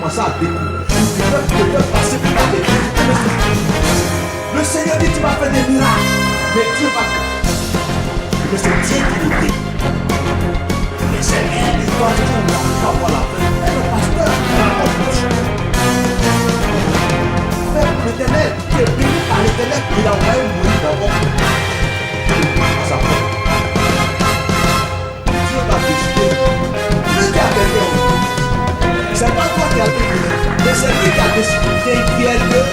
commencer à découvrir. Tu peux passer par des difficultés. Le Seigneur dit tu vas faire des miracles. Mais Dieu va. Mais c'est Dieu qui le dit. Mais c'est lui qui doit tout là. Tu vas voir la fin. Et le pasteur, il va comprendre. Mais l'Éternel, qui est béni par l'Éternel, il a envoyé mourir d'abord. À sa porte. Dieu va décider. Dieu qui a gagné. C'est pas toi qui as décidé, mais c'est lui qui a décidé qui est Dieu.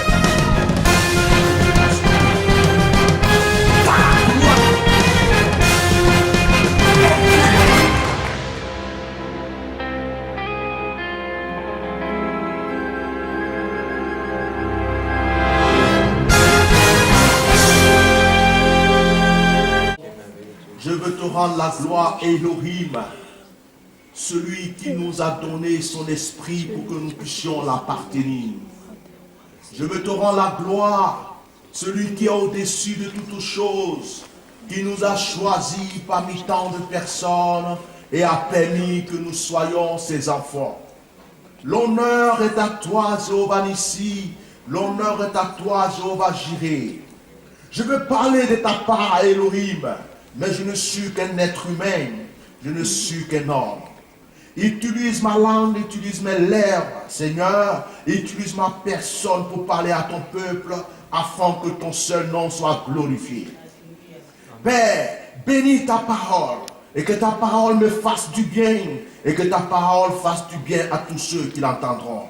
Je veux te rendre la gloire, Elohim, celui qui nous a donné son esprit pour que nous puissions l'appartenir. Je veux te rendre la gloire, celui qui est au-dessus de toutes choses, qui nous a choisis parmi tant de personnes et a permis que nous soyons ses enfants. L'honneur est à toi, Jéhovah Nissi, l'honneur est à toi, Jéhovah Jireh. Je veux parler de ta part, Elohim, mais je ne suis qu'un être humain, je ne suis qu'un homme. Utilise ma langue, utilise mes lèvres, Seigneur, utilise ma personne pour parler à ton peuple, afin que ton seul nom soit glorifié. Père, bénis ta parole, et que ta parole me fasse du bien, et que ta parole fasse du bien à tous ceux qui l'entendront,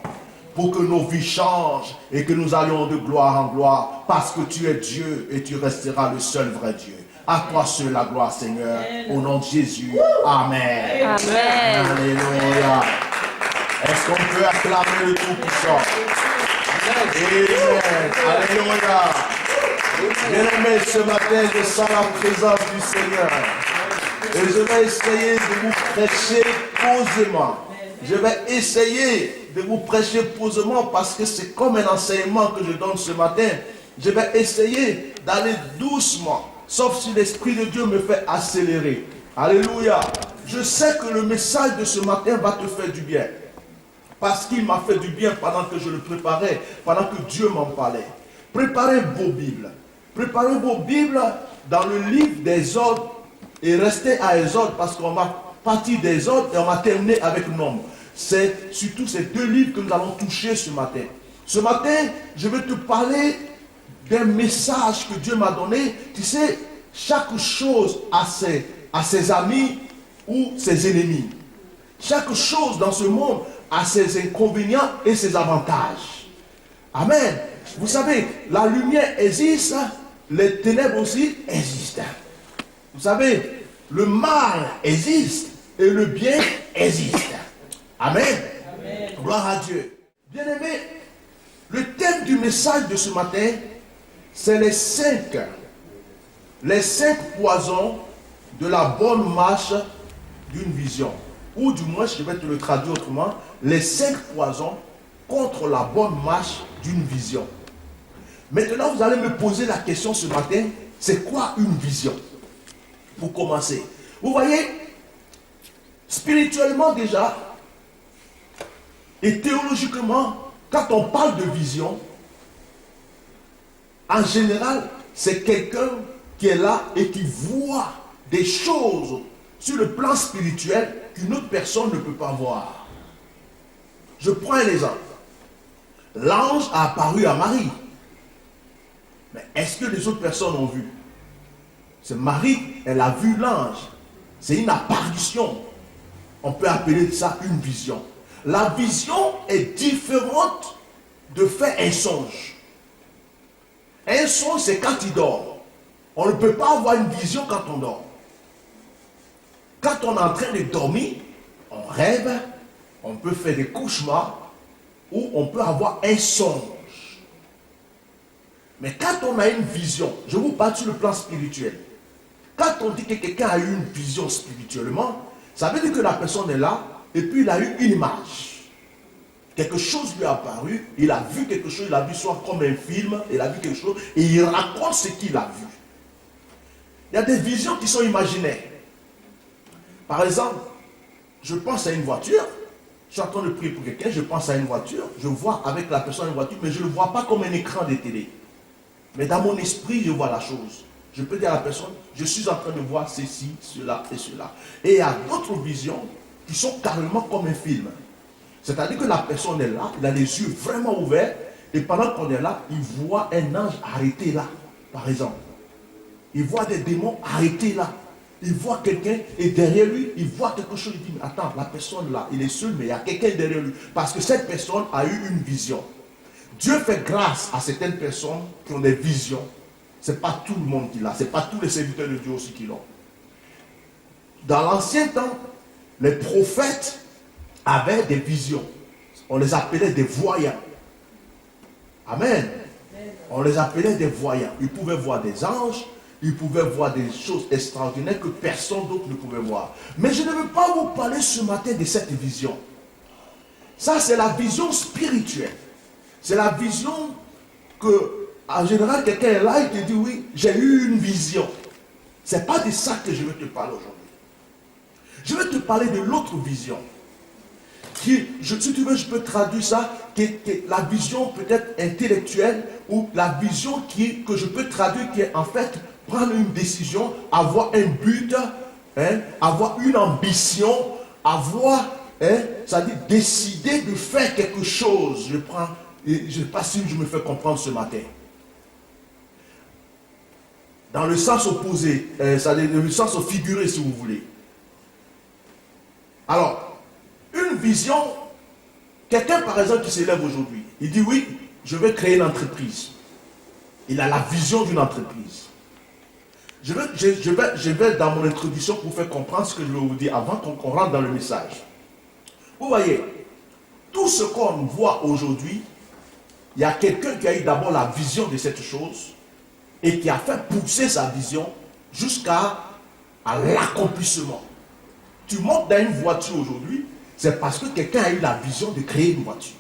pour que nos vies changent, et que nous allions de gloire en gloire, parce que tu es Dieu, et tu resteras le seul vrai Dieu. À toi seul la gloire, Seigneur, au nom de Jésus. Amen. Amen. Alléluia. Est-ce qu'on peut acclamer le Tout-Puissant? Amen. Alléluia. Bien-aimés, ce matin, je sens la présence du Seigneur. Et je vais essayer de vous prêcher posément. Je vais essayer de vous prêcher posément parce que c'est comme un enseignement que je donne ce matin. Je vais essayer d'aller doucement. Sauf si l'Esprit de Dieu me fait accélérer. Alléluia. Je sais que le message de ce matin va te faire du bien. Parce qu'il m'a fait du bien pendant que je le préparais, pendant que Dieu m'en parlait. Préparez vos Bibles. Préparez vos Bibles dans le livre d'Exode et restez à Exode parce qu'on va partir d'Exode et on va terminer avec Nombre. C'est surtout ces deux livres que nous allons toucher ce matin. Ce matin, je vais te parler d'un message que Dieu m'a donné. Tu sais, chaque chose a ses amis ou ses ennemis. Chaque chose dans ce monde a ses inconvénients et ses avantages. Amen. Vous savez, la lumière existe, les ténèbres aussi existent. Vous savez, le mal existe et le bien existe. Amen. Amen. Gloire à Dieu. Bien-aimés, le thème du message de ce matin, c'est les cinq poisons de la bonne marche d'une vision. Ou du moins, je vais te le traduire autrement, les 5 poisons contre la bonne marche d'une vision. Maintenant, vous allez me poser la question ce matin, c'est quoi une vision? Pour commencer. Vous voyez, spirituellement déjà, et théologiquement, quand on parle de vision, en général, c'est quelqu'un qui est là et qui voit des choses sur le plan spirituel qu'une autre personne ne peut pas voir. Je prends un exemple. L'ange a apparu à Marie. Mais est-ce que les autres personnes ont vu? C'est Marie, elle a vu l'ange. C'est une apparition. On peut appeler ça une vision. La vision est différente de faire un songe. Un songe, c'est quand il dort. On ne peut pas avoir une vision quand on dort. Quand on est en train de dormir, on rêve, on peut faire des cauchemars ou on peut avoir un songe. Mais quand on a une vision, je vous parle sur le plan spirituel. Quand on dit que quelqu'un a eu une vision spirituellement, ça veut dire que la personne est là et puis il a eu une image. Quelque chose lui est apparu, il a vu quelque chose, il a vu soit comme un film, il a vu quelque chose et il raconte ce qu'il a vu. Il y a des visions qui sont imaginaires. Par exemple, je pense à une voiture Je suis en train de prier pour quelqu'un, je pense à une voiture, je vois avec la personne une voiture, mais je ne le vois pas comme un écran de télé. Mais dans mon esprit, je vois la chose. Je peux dire à la personne, je suis en train de voir ceci, cela et cela. Et il y a d'autres visions qui sont carrément comme un film. C'est-à-dire que la personne est là, il a les yeux vraiment ouverts, et pendant qu'on est là, il voit un ange arrêté là, par exemple. Il voit des démons arrêtés là. Il voit quelqu'un et derrière lui, il voit quelque chose. Il dit, mais attends, la personne là, il est seul, mais il y a quelqu'un derrière lui. Parce que cette personne a eu une vision. Dieu fait grâce à certaines personnes qui ont des visions. Ce n'est pas tout le monde qui l'a. Ce n'est pas tous les serviteurs de Dieu aussi qui l'ont. Dans l'ancien temps, les prophètes avaient des visions. On les appelait des voyants. Amen. On les appelait des voyants. Ils pouvaient voir des anges. Ils pouvaient voir des choses extraordinaires que personne d'autre ne pouvait voir. Mais je ne veux pas vous parler ce matin de cette vision. Ça, c'est la vision spirituelle. C'est la vision que, en général, quelqu'un est là et te dit, oui, j'ai eu une vision. Ce n'est pas de ça que je veux te parler aujourd'hui. Je vais te parler de l'autre vision. Si tu veux, je peux traduire ça, qui est la vision peut-être intellectuelle, ou la vision que je peux traduire, qui est en fait prendre une décision, avoir un but, avoir une ambition, avoir, c'est-à-dire décider de faire quelque chose. Je ne sais pas si je me fais comprendre ce matin. Dans le sens opposé, c'est-à-dire le sens figuré si vous voulez. Alors, une vision, quelqu'un par exemple qui s'élève aujourd'hui, il dit oui, je vais créer une entreprise. Il a la vision d'une entreprise. Je vais dans mon introduction pour faire comprendre ce que je vais vous dire avant qu'on rentre dans le message. Vous voyez, tout ce qu'on voit aujourd'hui, il y a quelqu'un qui a eu d'abord la vision de cette chose et qui a fait pousser sa vision jusqu'à l'accomplissement. Tu montes dans une voiture aujourd'hui, c'est parce que quelqu'un a eu la vision de créer une voiture.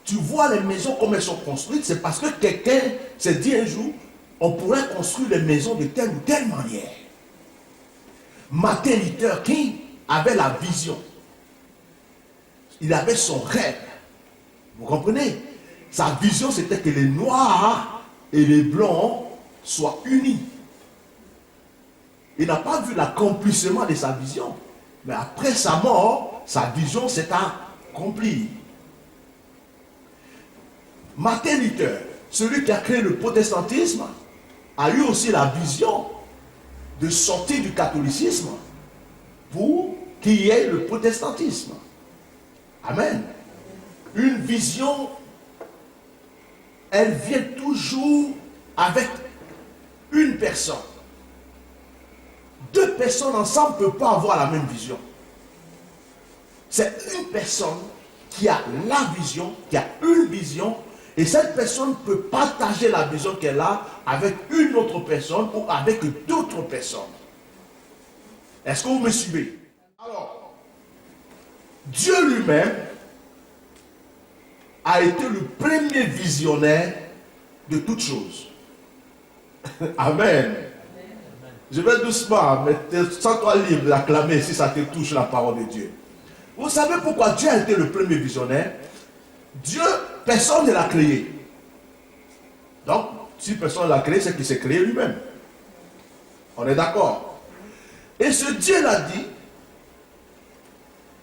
Tu vois les maisons comme elles sont construites, c'est parce que quelqu'un s'est dit un jour, on pourrait construire les maisons de telle ou telle manière. Martin Luther King avait la vision. Il avait son rêve. Vous comprenez? Sa vision, c'était que les Noirs et les Blancs soient unis. Il n'a pas vu l'accomplissement de sa vision. Mais après sa mort, sa vision s'est accomplie. Martin Luther, celui qui a créé le protestantisme, a eu aussi la vision de sortir du catholicisme pour qu'il y ait le protestantisme. Amen. Une vision, elle vient toujours avec une personne. Deux personnes ensemble ne peuvent pas avoir la même vision. C'est une personne qui a la vision, qui a une vision, et cette personne peut partager la vision qu'elle a avec une autre personne ou avec d'autres personnes. Est-ce que vous me suivez? Alors, Dieu lui-même a été le premier visionnaire de toutes choses. Amen. Je vais doucement, mais sens-toi libre d'acclamer si ça te touche la parole de Dieu. Vous savez pourquoi Dieu a été le premier visionnaire? Dieu, personne ne l'a créé. Donc, si personne ne l'a créé, c'est qu'il s'est créé lui-même. On est d'accord? Et ce Dieu l'a dit,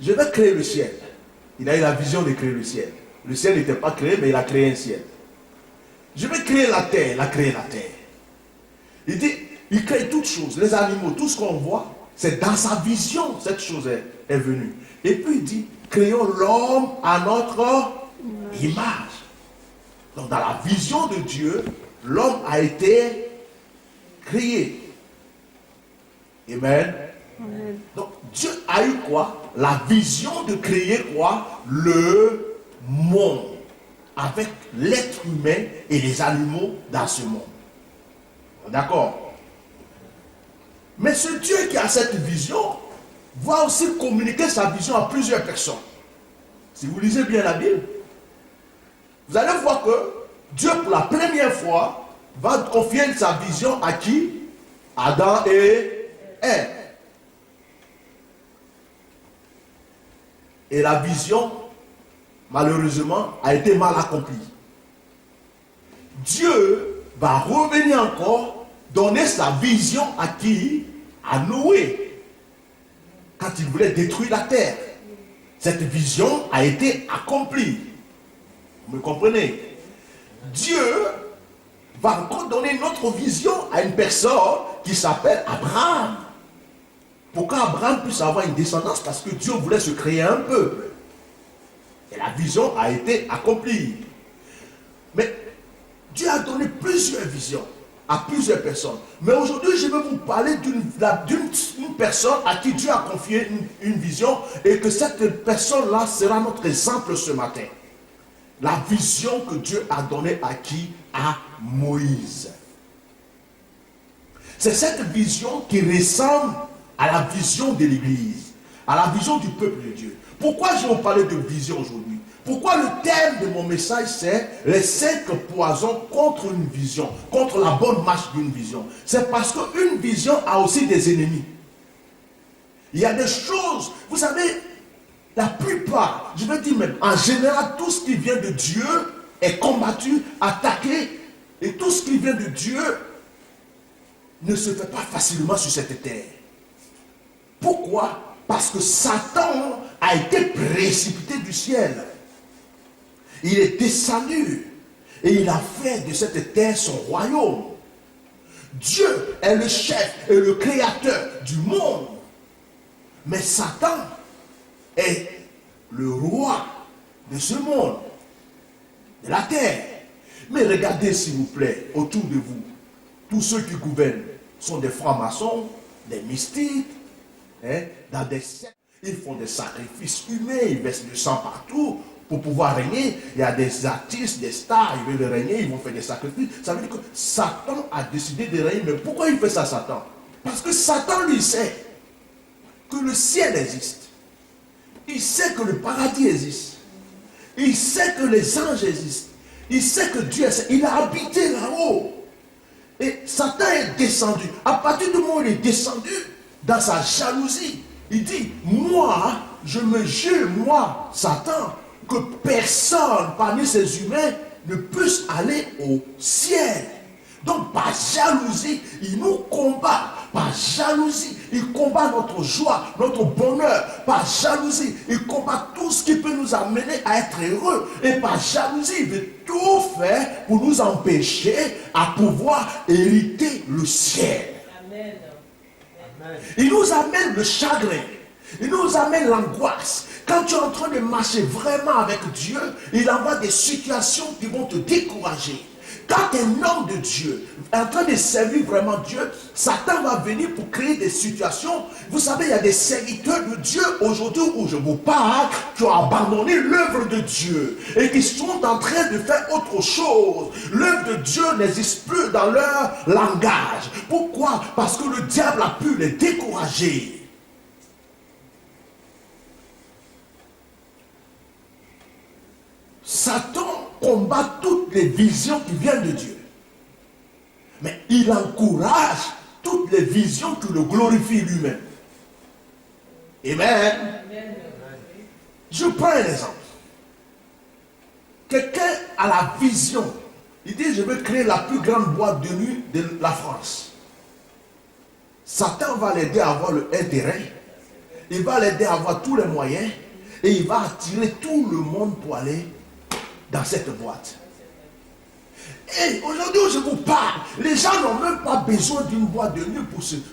je vais créer le ciel. Il a eu la vision de créer le ciel. Le ciel n'était pas créé, mais il a créé un ciel. Je vais créer la terre, il a créé la terre. Il dit, il crée toutes choses, les animaux, tout ce qu'on voit, c'est dans sa vision, cette chose est venue. Et puis il dit, créons l'homme à notre image. Donc dans la vision de Dieu, l'homme a été créé. Amen. Amen. Donc Dieu a eu quoi? La vision de créer quoi? Le monde. Avec l'être humain et les animaux dans ce monde. D'accord? Mais ce Dieu qui a cette vision va aussi communiquer sa vision à plusieurs personnes. Si vous lisez bien la Bible, vous allez voir que Dieu, pour la première fois, va confier sa vision à qui? Adam et Ève. Et la vision, malheureusement, a été mal accomplie. Dieu va revenir encore donner sa vision à qui? À Noé, quand il voulait détruire la terre. Cette vision a été accomplie. Vous me comprenez? Dieu va encore donner une autre vision à une personne qui s'appelle Abraham. Pourquoi Abraham puisse avoir une descendance? Parce que Dieu voulait se créer un peuple. Et la vision a été accomplie. Mais Dieu a donné plusieurs visions à plusieurs personnes. Mais aujourd'hui, je vais vous parler d'une personne à qui Dieu a confié une vision et que cette personne-là sera notre exemple ce matin. La vision que Dieu a donnée à qui? À Moïse. C'est cette vision qui ressemble à la vision de l'Église, à la vision du peuple de Dieu. Pourquoi je vais vous parler de vision aujourd'hui? Pourquoi le thème de mon message c'est les 5 poisons contre une vision, contre la bonne marche d'une vision? C'est parce qu'une vision a aussi des ennemis. Il y a des choses, vous savez, la plupart, je veux dire même, en général, tout ce qui vient de Dieu est combattu, attaqué, et tout ce qui vient de Dieu ne se fait pas facilement sur cette terre. Pourquoi? Parce que Satan a été précipité du ciel. Il est descendu et il a fait de cette terre son royaume. Dieu est le chef et le créateur du monde. Mais Satan est le roi de ce monde, de la terre. Mais regardez s'il vous plaît autour de vous. Tous ceux qui gouvernent sont des francs-maçons, des mystiques, dans des sectes. Ils font des sacrifices humains, ils versent du sang partout pour pouvoir régner. Il y a des artistes, des stars, ils veulent régner, ils vont faire des sacrifices. Ça veut dire que Satan a décidé de régner. Mais pourquoi il fait ça, Satan? Parce que Satan, lui, sait que le ciel existe. Il sait que le paradis existe. Il sait que les anges existent. Il sait que Dieu existe. Il a habité là-haut. Et Satan est descendu. À partir du moment où il est descendu, dans sa jalousie, il dit, moi, je me jure, moi, Satan, que personne parmi ces humains ne puisse aller au ciel. Donc, par jalousie, il nous combat. Par jalousie, il combat notre joie, notre bonheur. Par jalousie, il combat tout ce qui peut nous amener à être heureux. Et par jalousie, il veut tout faire pour nous empêcher à pouvoir hériter le ciel. Amen. Il nous amène le chagrin. Il nous amène l'angoisse. Quand tu es en train de marcher vraiment avec Dieu, il envoie des situations qui vont te décourager. Quand tu es un homme de Dieu, en train de servir vraiment Dieu, Satan va venir pour créer des situations. Vous savez, il y a des serviteurs de Dieu aujourd'hui où je vous parle, qui ont abandonné l'œuvre de Dieu et qui sont en train de faire autre chose. L'œuvre de Dieu n'existe plus dans leur langage. Pourquoi? Parce que le diable a pu les décourager. Satan combat toutes les visions qui viennent de Dieu. Mais il encourage toutes les visions qui le glorifient lui-même. Amen. Je prends un exemple. Quelqu'un a la vision. Il dit, je veux créer la plus grande boîte de nuit de la France. Satan va l'aider à avoir un terrain. Il va l'aider à avoir tous les moyens. Et il va attirer tout le monde pour aller dans cette boîte. Et aujourd'hui où je vous parle, les gens n'ont même pas besoin d'une boîte de nuit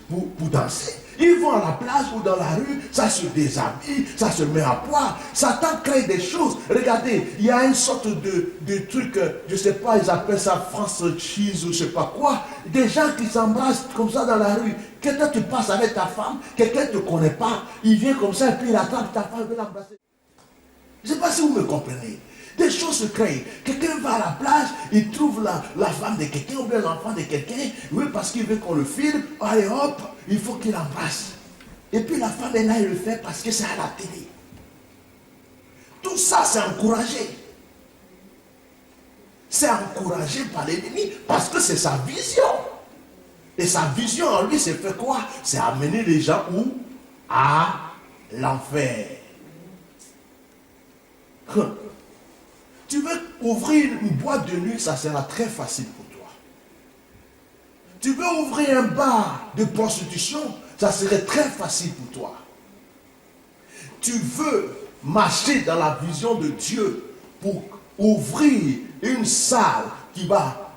pour danser. Ils vont à la plage ou dans la rue, ça se déshabille, ça se met à poil. Satan crée des choses. Regardez, il y a une sorte de truc, je ne sais pas, ils appellent ça France cheese ou je ne sais pas quoi. Des gens qui s'embrassent comme ça dans la rue. Quelqu'un tu passes avec ta femme, quelqu'un ne te connaît pas, il vient comme ça et puis il attrape ta femme et veut l'embrasser. Je ne sais pas si vous me comprenez. Des choses se créent. Quelqu'un va à la plage, il trouve la femme de quelqu'un ou bien l'enfant de quelqu'un. Oui, parce qu'il veut qu'on le filme. Allez hop, il faut qu'il l'embrasse. Et puis la femme est là, il le fait parce que c'est à la télé. Tout ça, c'est encouragé. C'est encouragé par l'ennemi parce que c'est sa vision. Et sa vision en lui, c'est fait quoi? C'est amener les gens où? À l'enfer. Tu veux ouvrir une boîte de nuit, ça sera très facile pour toi. Tu veux ouvrir un bar de prostitution, ça serait très facile pour toi. Tu veux marcher dans la vision de Dieu pour ouvrir une salle qui va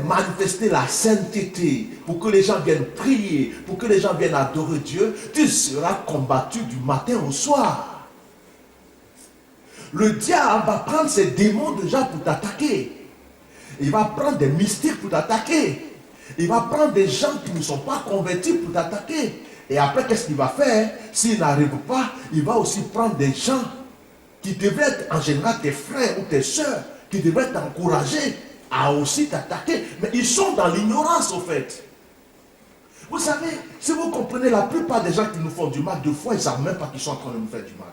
manifester la sainteté, pour que les gens viennent prier, pour que les gens viennent adorer Dieu, tu seras combattu du matin au soir. Le diable va prendre ses démons déjà pour t'attaquer. Il va prendre des mystiques pour t'attaquer. Il va prendre des gens qui ne sont pas convertis pour t'attaquer. Et après, qu'est-ce qu'il va faire? S'il n'arrive pas, il va aussi prendre des gens qui devraient être en général tes frères ou tes soeurs, qui devraient t'encourager à aussi t'attaquer. Mais ils sont dans l'ignorance au fait. Vous savez, si vous comprenez, la plupart des gens qui nous font du mal, deux fois, ils ne savent même pas qu'ils sont en train de nous faire du mal.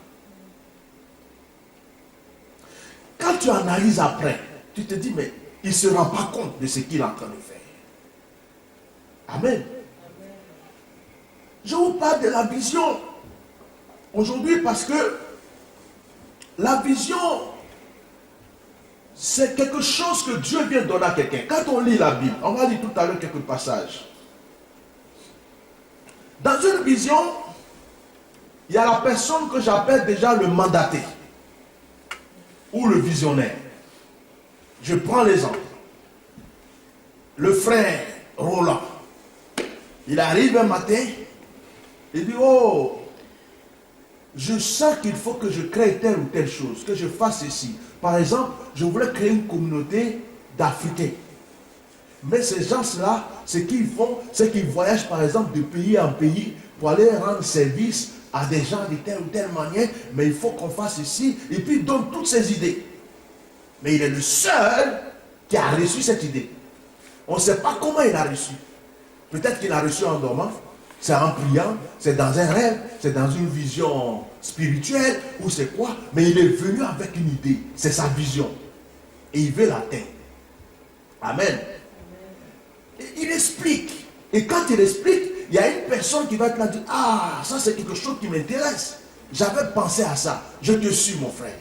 Quand tu analyses après, tu te dis, mais il ne se rend pas compte de ce qu'il est en train de faire. Amen. Je vous parle de la vision aujourd'hui parce que la vision, c'est quelque chose que Dieu vient donner à quelqu'un. Quand on lit la Bible, on va lire tout à l'heure quelques passages. Dans une vision, il y a la personne que j'appelle déjà le mandaté ou le visionnaire. Je prends l'exemple. Le frère Roland, il arrive un matin, il dit, oh, je sens qu'il faut que je crée telle ou telle chose, que je fasse ceci. Par exemple, je voulais créer une communauté d'Africains. Mais ces gens-là, ce qu'ils font, c'est qu'ils voyagent par exemple de pays en pays pour aller rendre service à des gens de telle ou telle manière, mais il faut qu'on fasse ceci, et puis il donne toutes ces idées. Mais il est le seul qui a reçu cette idée. On ne sait pas comment il a reçu. Peut-être qu'il a reçu en dormant, c'est en priant, c'est dans un rêve, c'est dans une vision spirituelle, ou c'est quoi, mais il est venu avec une idée, c'est sa vision. Et il veut l'atteindre. Amen. Et il explique. Et quand il explique, il y a une personne qui va être là dire, ah, ça c'est quelque chose qui m'intéresse. J'avais pensé à ça. Je te suis, mon frère.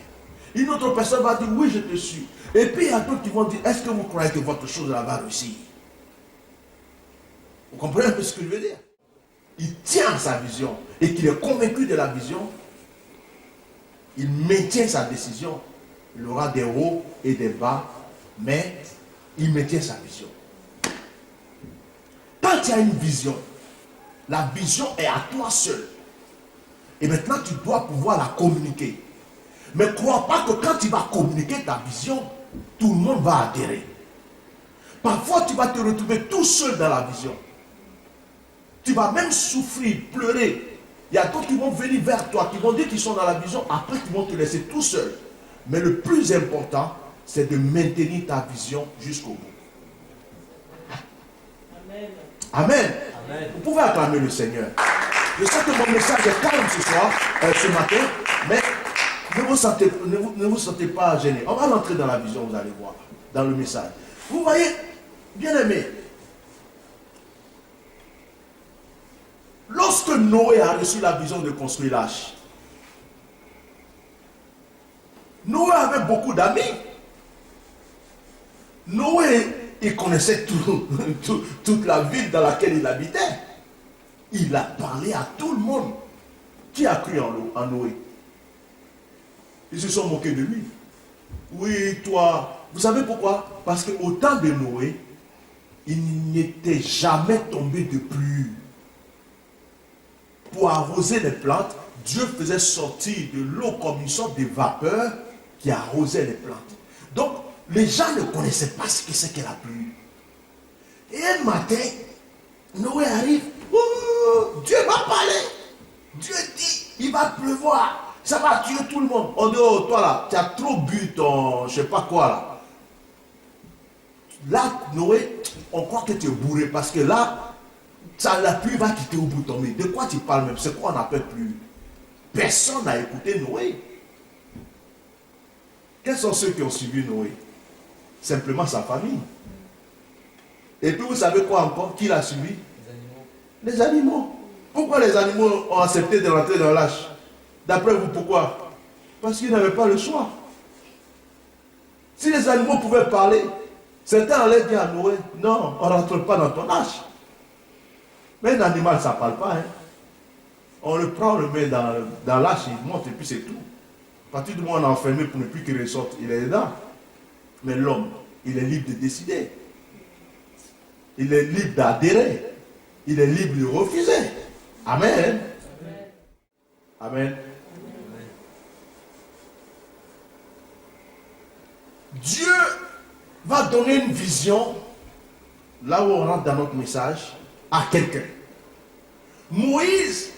Une autre personne va dire, oui, je te suis. Et puis il y a d'autres qui vont dire, est-ce que vous croyez que votre chose là va réussir? Vous comprenez un peu ce que je veux dire? Il tient sa vision et qu'il est convaincu de la vision, il maintient sa décision. Il aura des hauts et des bas, mais il maintient sa vision. Quand tu as une vision, la vision est à toi seul. Et maintenant, tu dois pouvoir la communiquer. Mais ne crois pas que quand tu vas communiquer ta vision, tout le monde va adhérer. Parfois, tu vas te retrouver tout seul dans la vision. Tu vas même souffrir, pleurer. Il y a d'autres qui vont venir vers toi, qui vont dire qu'ils sont dans la vision, après ils vont te laisser tout seul. Mais le plus important, c'est de maintenir ta vision jusqu'au bout. Amen. Amen. Amen. Vous pouvez acclamer le Seigneur. Je sais que mon message est calme ce soir, ce matin, mais ne vous sentez pas gêné. On va rentrer dans la vision, vous allez voir, dans le message. Vous voyez, bien aimé, lorsque Noé a reçu la vision de construire l'arche, Noé avait beaucoup d'amis. Noé, il connaissait toute la ville dans laquelle il habitait. Il a parlé à tout le monde. Qui a cru en Noé? Ils se sont moqués de lui. Oui, toi. Vous savez pourquoi? Parce qu'au temps de Noé, il n'était jamais tombé de pluie. Pour arroser les plantes, Dieu faisait sortir de l'eau comme une sorte de vapeur qui arrosait les plantes. Donc, les gens ne connaissaient pas ce que c'est que la pluie. Et un matin, Noé arrive. Oh, Dieu m'a parlé. Dieu dit, il va pleuvoir. Ça va tuer tout le monde. On dit, oh, toi là, tu as trop bu ton, je sais pas quoi là. Là, Noé, on croit que tu es bourré parce que là, la pluie va quitter au bout de ton nez. De quoi tu parles même? C'est quoi on appelle pluie? Personne n'a écouté Noé. Quels sont ceux qui ont suivi Noé? Simplement sa famille. Et puis vous savez quoi encore? Qui l'a suivi? Les animaux. Pourquoi les animaux ont accepté de rentrer dans l'arche? D'après vous, pourquoi? Parce qu'ils n'avaient pas le choix. Si les animaux pouvaient parler, certains allaient dire à Noé, non, on ne rentre pas dans ton arche. Mais un animal, ça ne parle pas. Hein. On le prend, on le met dans l'arche, il monte et puis c'est tout. À partir du moment où on est enfermé pour ne plus qu'il ressorte, il est dedans. Mais l'homme, il est libre de décider. Il est libre d'adhérer. Il est libre de refuser. Amen. Amen. Dieu va donner une vision, là où on rentre dans notre message, à quelqu'un. Moïse,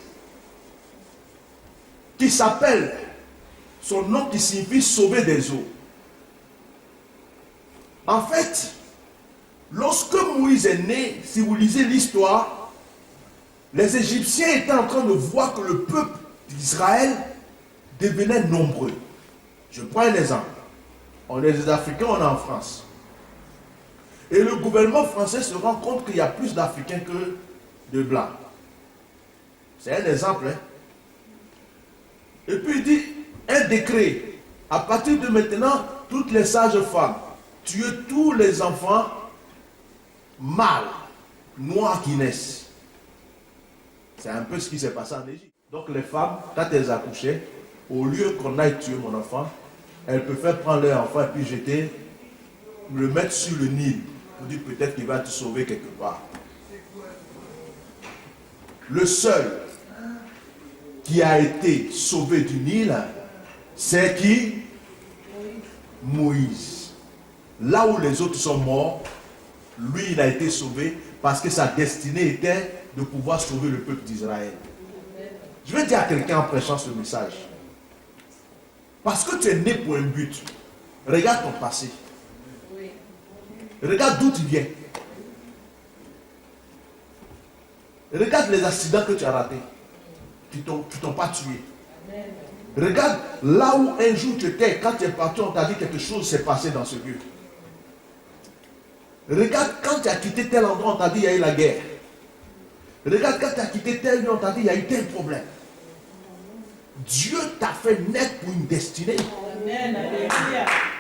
qui s'appelle, son nom qui signifie sauver des eaux. En fait, lorsque Moïse est né, si vous lisez l'histoire, les Égyptiens étaient en train de voir que le peuple d'Israël devenait nombreux. Je prends un exemple. On est des Africains, on est en France. Et le gouvernement français se rend compte qu'il y a plus d'Africains que de Blancs. C'est un exemple. Hein? Et puis il dit, un décret. À partir de maintenant, toutes les sages femmes, tuez tous les enfants mâles, noirs qui naissent. C'est un peu ce qui s'est passé en Égypte. Donc les femmes, quand elles accouchaient, au lieu qu'on aille tuer mon enfant, elles peuvent prendre leur enfant et puis jeter, le mettre sur le Nil. Pour dire peut-être qu'il va te sauver quelque part. Le seul qui a été sauvé du Nil, c'est qui? Moïse. Là où les autres sont morts, lui il a été sauvé parce que sa destinée était de pouvoir sauver le peuple d'Israël. Je vais dire à quelqu'un en prêchant ce message. Parce que tu es né pour un but. Regarde ton passé. Regarde d'où tu viens. Regarde les accidents que tu as ratés. Qui t'ont pas tué. Regarde là où un jour tu étais. Quand tu es parti, on t'a dit quelque chose s'est passé dans ce lieu. Regarde quand tu as quitté tel endroit, on t'a dit il y a eu la guerre. Regarde quand tu as quitté tel lieu, on t'a dit il y a eu tel problème. Dieu t'a fait naître pour une destinée. Amen.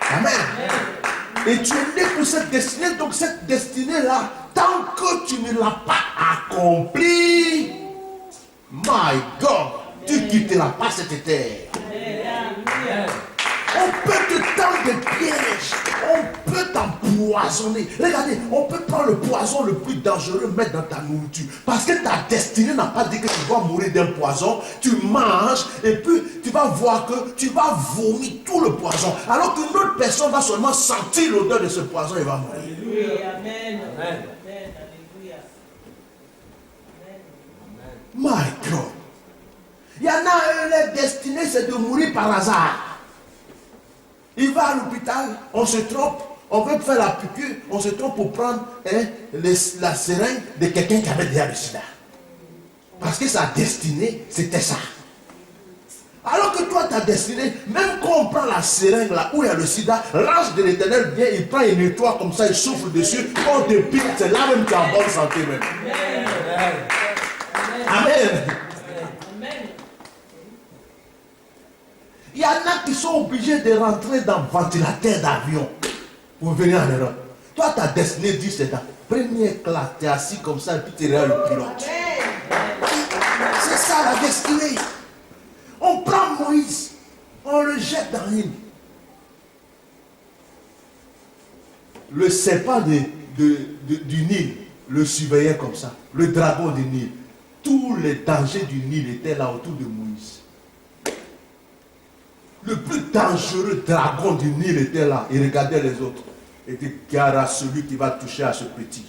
Amen. Et tu es né pour cette destinée. Donc cette destinée-là, tant que tu ne l'as pas accomplie, my God, tu ne quitteras pas cette terre. On peut te tendre des pièges. On peut t'empoisonner. Regardez, on peut prendre le poison le plus dangereux, mettre dans ta nourriture. Parce que ta destinée n'a pas dit que tu vas mourir d'un poison. Tu manges et puis tu vas voir que tu vas vomir tout le poison. Alors qu'une autre personne va seulement sentir l'odeur de ce poison et va mourir. Alléluia. Amen. Amen. Alléluia. My God. Il y en a leur destinée, c'est de mourir par hasard. Il va à l'hôpital, on se trompe, on veut faire la piqûre, on se trompe pour prendre la seringue de quelqu'un qui avait déjà le sida. Parce que sa destinée, c'était ça. Alors que toi, ta destinée, même quand on prend la seringue là où il y a le sida, l'ange de l'Éternel vient, il prend, il nettoie comme ça, il souffle dessus, on te pique, c'est là même que tu es en bonne santé même. Amen. Il y en a qui sont obligés de rentrer dans le ventilateur d'avion pour venir en Europe. Toi, ta destinée dit c'est ta première classe. Tu es assis comme ça et puis tu es là le pilote. C'est ça la destinée. On prend Moïse, on le jette dans l'île. Le serpent du Nil le surveillait comme ça. Le dragon du Nil. Tous les dangers du Nil étaient là autour de Moïse. Le plus dangereux dragon du Nil était là. Il regardait les autres. Il dit, gare à celui qui va toucher à ce petit.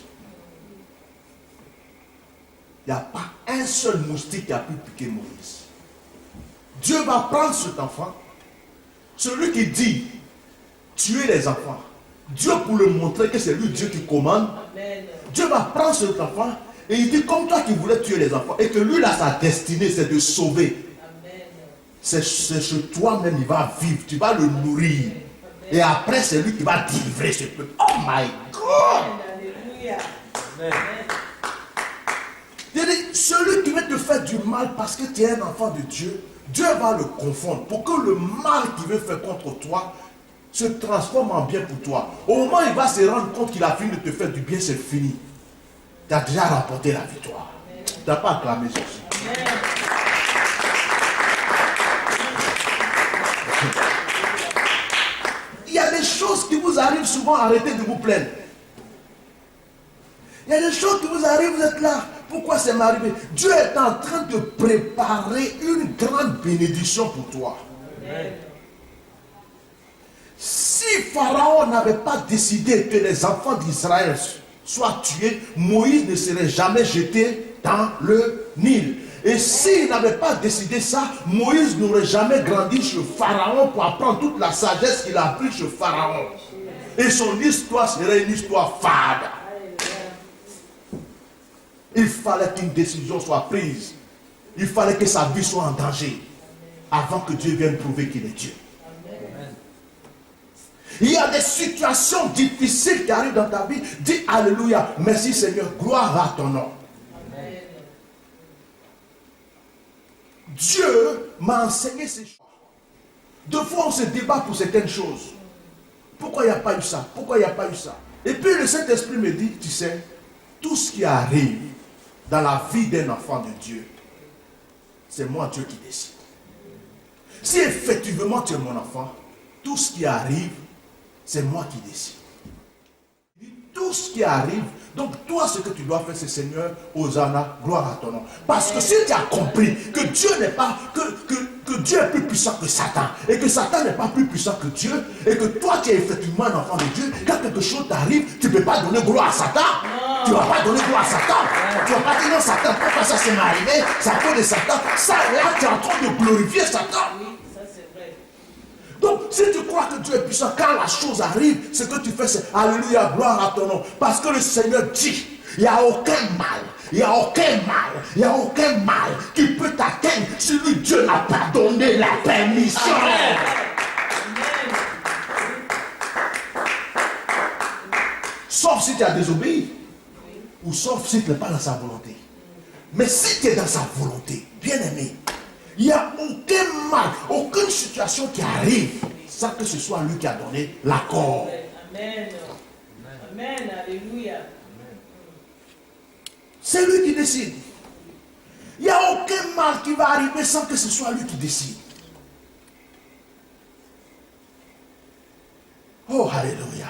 Il n'y a pas un seul moustique qui a pu piquer Moïse. Dieu va prendre cet enfant. Celui qui dit, tuer les enfants. Dieu pour le montrer que c'est lui Dieu qui commande. Amen. Dieu va prendre cet enfant. Et il dit, comme toi qui voulais tuer les enfants. Et que lui là, sa destinée, c'est de sauver. C'est chez toi-même, il va vivre, tu vas le nourrir. Et après, c'est lui qui va délivrer ce peuple. Oh my God! Celui qui veut te faire du mal parce que tu es un enfant de Dieu, Dieu va le confondre pour que le mal qu'il veut faire contre toi se transforme en bien pour toi. Au moment où il va se rendre compte qu'il a fini de te faire du bien, c'est fini. Tu as déjà remporté la victoire. Tu n'as pas acclamé Jésus. Amen. Il y a des choses qui vous arrivent souvent, arrêtez de vous plaindre. Il y a des choses qui vous arrivent, vous êtes là. Pourquoi ça m'est arrivé? Dieu est en train de préparer une grande bénédiction pour toi. Amen. Si Pharaon n'avait pas décidé que les enfants d'Israël soient tués, Moïse ne serait jamais jeté dans le Nil. Et s'il n'avait pas décidé ça, Moïse n'aurait jamais grandi chez Pharaon pour apprendre toute la sagesse qu'il a appris chez Pharaon. Et son histoire serait une histoire fade. Il fallait qu'une décision soit prise. Il fallait que sa vie soit en danger avant que Dieu vienne prouver qu'il est Dieu. Il y a des situations difficiles qui arrivent dans ta vie. Dis Alléluia, merci Seigneur, gloire à ton nom. Amen. Dieu m'a enseigné ces choses. Deux fois on se débat pour certaines choses. Pourquoi il n'y a pas eu ça? Pourquoi il n'y a pas eu ça? Et puis le Saint-Esprit me dit, tu sais, tout ce qui arrive dans la vie d'un enfant de Dieu, c'est moi Dieu qui décide. Si effectivement tu es mon enfant, tout ce qui arrive, c'est moi qui décide. Tout ce qui arrive, donc toi ce que tu dois faire c'est Seigneur, Hosanna, gloire à ton nom. Parce que si tu as compris que Dieu n'est pas, que Dieu est plus puissant que Satan, et que Satan n'est pas plus puissant que Dieu, et que toi tu es effectivement un enfant de Dieu, quand quelque chose t'arrive, tu ne peux pas donner gloire à Satan. Tu ne vas pas donner gloire à Satan. Tu ne vas pas dire non Satan, pourquoi ça s'est arrivé? C'est à cause de Satan. Ça là tu es en train de glorifier Satan. Donc, si tu crois que Dieu est puissant, quand la chose arrive, ce que tu fais, c'est Alléluia, gloire à ton nom. Parce que le Seigneur dit, il n'y a aucun mal, il n'y a aucun mal, il n'y a aucun mal qui peut t'atteindre si lui, Dieu n'a pas donné la permission. Amen. Sauf si tu as désobéi, ou sauf si tu n'es pas dans sa volonté. Mais si tu es dans sa volonté, bien aimé, il n'y a aucun mal, aucune situation qui arrive sans que ce soit lui qui a donné l'accord. Amen. Amen. Alléluia. C'est lui qui décide. Il n'y a aucun mal qui va arriver sans que ce soit lui qui décide. Oh, alléluia.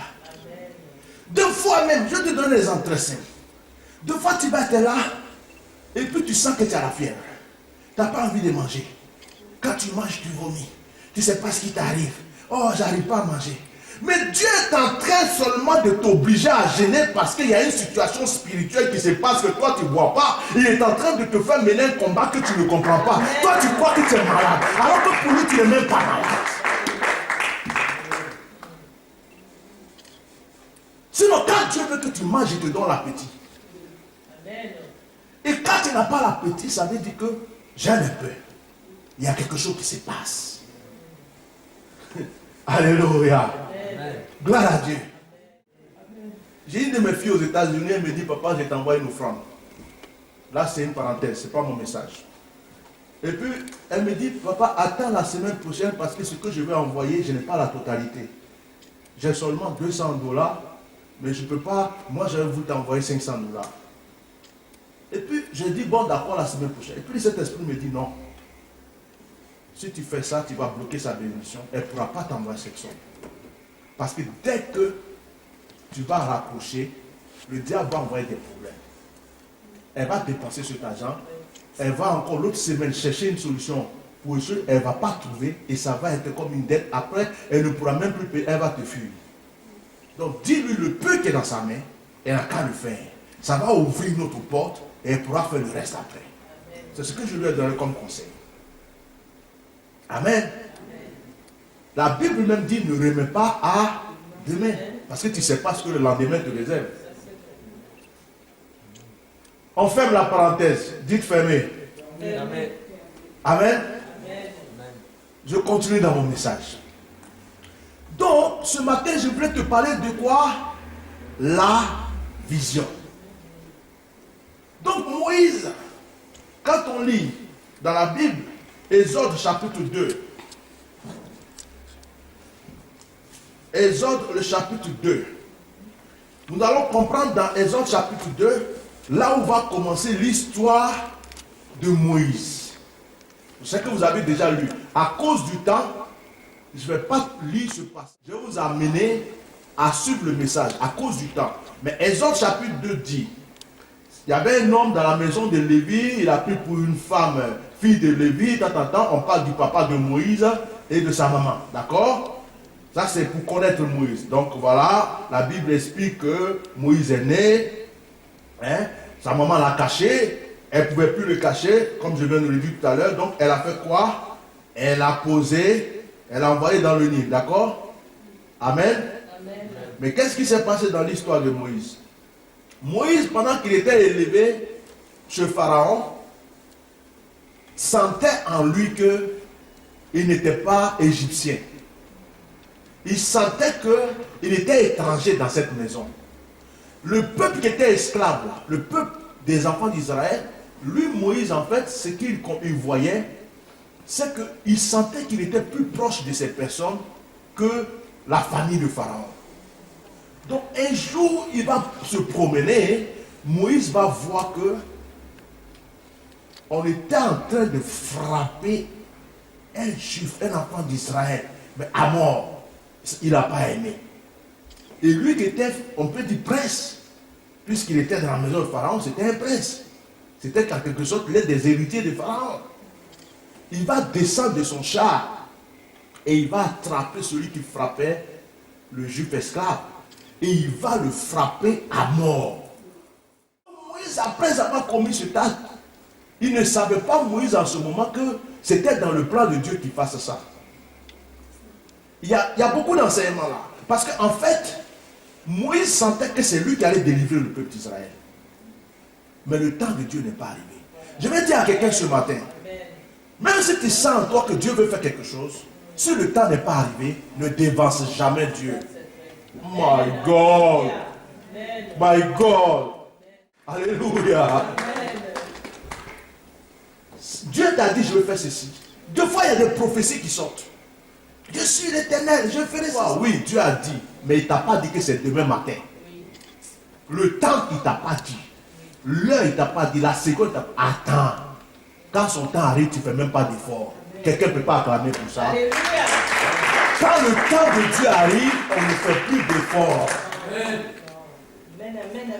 Deux fois même, je te donne les exemples très simples. Deux fois tu vas être là et puis tu sens que tu as la fièvre. Tu n'as pas envie de manger. Quand tu manges, tu vomis. Tu ne sais pas ce qui t'arrive. Oh, j'arrive pas à manger. Mais Dieu est en train seulement de t'obliger à jeûner parce qu'il y a une situation spirituelle qui se passe que toi tu ne vois pas. Il est en train de te faire mener un combat que tu ne comprends pas. Toi tu crois que tu es malade. Alors que pour lui tu n'es même pas malade. Sinon quand Dieu veut que tu manges, il te donne l'appétit. Et quand tu n'as pas l'appétit, ça veut dire que j'ai un peu. Il y a quelque chose qui se passe. Alléluia. Gloire à Dieu. J'ai une de mes filles aux États-Unis, elle me dit, papa, je t'envoie une offrande. Là, c'est une parenthèse, ce n'est pas mon message. Et puis, elle me dit, papa, attends la semaine prochaine parce que ce que je vais envoyer, je n'ai pas la totalité. J'ai seulement $200, mais je ne peux pas, moi, j'aurais voulu t'envoyer $500. Et puis, j'ai dit, bon, d'accord, la semaine prochaine. Et puis, cet esprit me dit, non. Si tu fais ça, tu vas bloquer sa bénédiction. Elle ne pourra pas t'envoyer cette somme. Parce que dès que tu vas rapprocher, le diable va envoyer des problèmes. Elle va dépenser cet argent. Elle va encore l'autre semaine chercher une solution pour ça. Elle ne va pas trouver et ça va être comme une dette. Après, elle ne pourra même plus payer. Elle va te fuir. Donc, dis-lui le peu qui est dans sa main. Elle n'a qu'à le faire. Ça va ouvrir une autre porte et elle pourra faire le reste après. C'est ce que je lui ai donné comme conseil. Amen. La Bible même dit ne remets pas à demain. Parce que tu ne sais pas ce que le lendemain te réserve. On ferme la parenthèse. Dites fermé. Amen. Amen. Je continue dans mon message. Donc, ce matin, je voulais te parler de quoi? La vision. Donc, Moïse, quand on lit dans la Bible, Exode chapitre 2, Exode, le chapitre 2. Nous allons comprendre dans Exode chapitre 2, là où va commencer l'histoire de Moïse. Je sais que vous avez déjà lu. À cause du temps, je ne vais pas lire ce passage. Je vais vous amener à suivre le message à cause du temps. Mais Exode chapitre 2 dit, il y avait un homme dans la maison de Lévi, il a pris pour une femme, fille de Lévi, on parle du papa de Moïse et de sa maman, d'accord? Ça c'est pour connaître Moïse. Donc voilà, la Bible explique que Moïse est né, hein, sa maman l'a caché, elle ne pouvait plus le cacher, comme je viens de le dire tout à l'heure, donc elle a fait quoi? Elle a posé, elle a envoyé dans le Nil, d'accord? Amen. Amen. Mais qu'est-ce qui s'est passé dans l'histoire de Moïse? Moïse, pendant qu'il était élevé chez Pharaon, sentait en lui qu'il n'était pas égyptien. Il sentait qu'il était étranger dans cette maison. Le peuple qui était esclave, là, le peuple des enfants d'Israël, lui, Moïse, en fait, ce qu'il voyait, c'est qu'il sentait qu'il était plus proche de ces personnes que la famille de Pharaon. Donc un jour, il va se promener, Moïse va voir que on était en train de frapper un juif, un enfant d'Israël, mais à mort. Il n'a pas aimé. Et lui qui était, on peut dire prince, puisqu'il était dans la maison de Pharaon, c'était un prince. C'était en quelque sorte l'un des héritiers de Pharaon. Il va descendre de son char et il va attraper celui qui frappait le juif esclave. Et il va le frapper à mort. Moïse, après avoir commis cet acte, il ne savait pas, Moïse, en ce moment, que c'était dans le plan de Dieu qu'il fasse ça. Il y a beaucoup d'enseignements là. Parce qu'en fait, Moïse sentait que c'est lui qui allait délivrer le peuple d'Israël. Mais le temps de Dieu n'est pas arrivé. Je vais dire à quelqu'un ce matin, même si tu sens en toi que Dieu veut faire quelque chose, si le temps n'est pas arrivé, ne dévance jamais Dieu. My God. My God. Alléluia. Dieu t'a dit, je vais faire ceci. Deux fois, il y a des prophéties qui sortent. Je suis l'Éternel, je ferai ça. Oui, Dieu a dit, mais il ne t'a pas dit que c'est demain matin. Le temps, il ne t'a pas dit. L'heure, il ne t'a pas dit. La seconde, il t'a pas dit. Attends. Quand son temps arrive, tu ne fais même pas d'effort. Quelqu'un ne peut pas acclamer pour ça. Alléluia. Quand le temps de Dieu arrive, on ne fait plus d'efforts.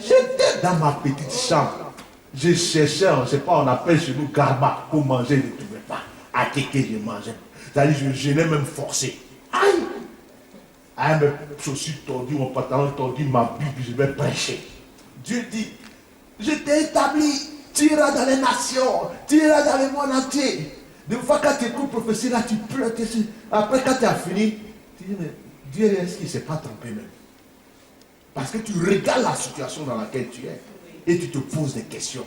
J'étais dans ma petite chambre. Je cherchais, on ne sait pas, on appelle chez nous garba pour manger, je ne trouvais pas. À quelqu'un, je mangeais. C'est-à-dire, je gênais même forcé. Aïe! Ah, mes chaussures tordues, mon pantalon tordu, ma Bible, je vais prêcher. Dieu dit, je t'ai établi, tu iras dans les nations, tu iras dans le monde entier. Des fois, quand tu écoutes prophétie, là, tu pleures. Après, quand tu as fini, tu dis, mais Dieu, est-ce qu'il ne s'est pas trompé même? Parce que tu regardes la situation dans laquelle tu es et tu te poses des questions.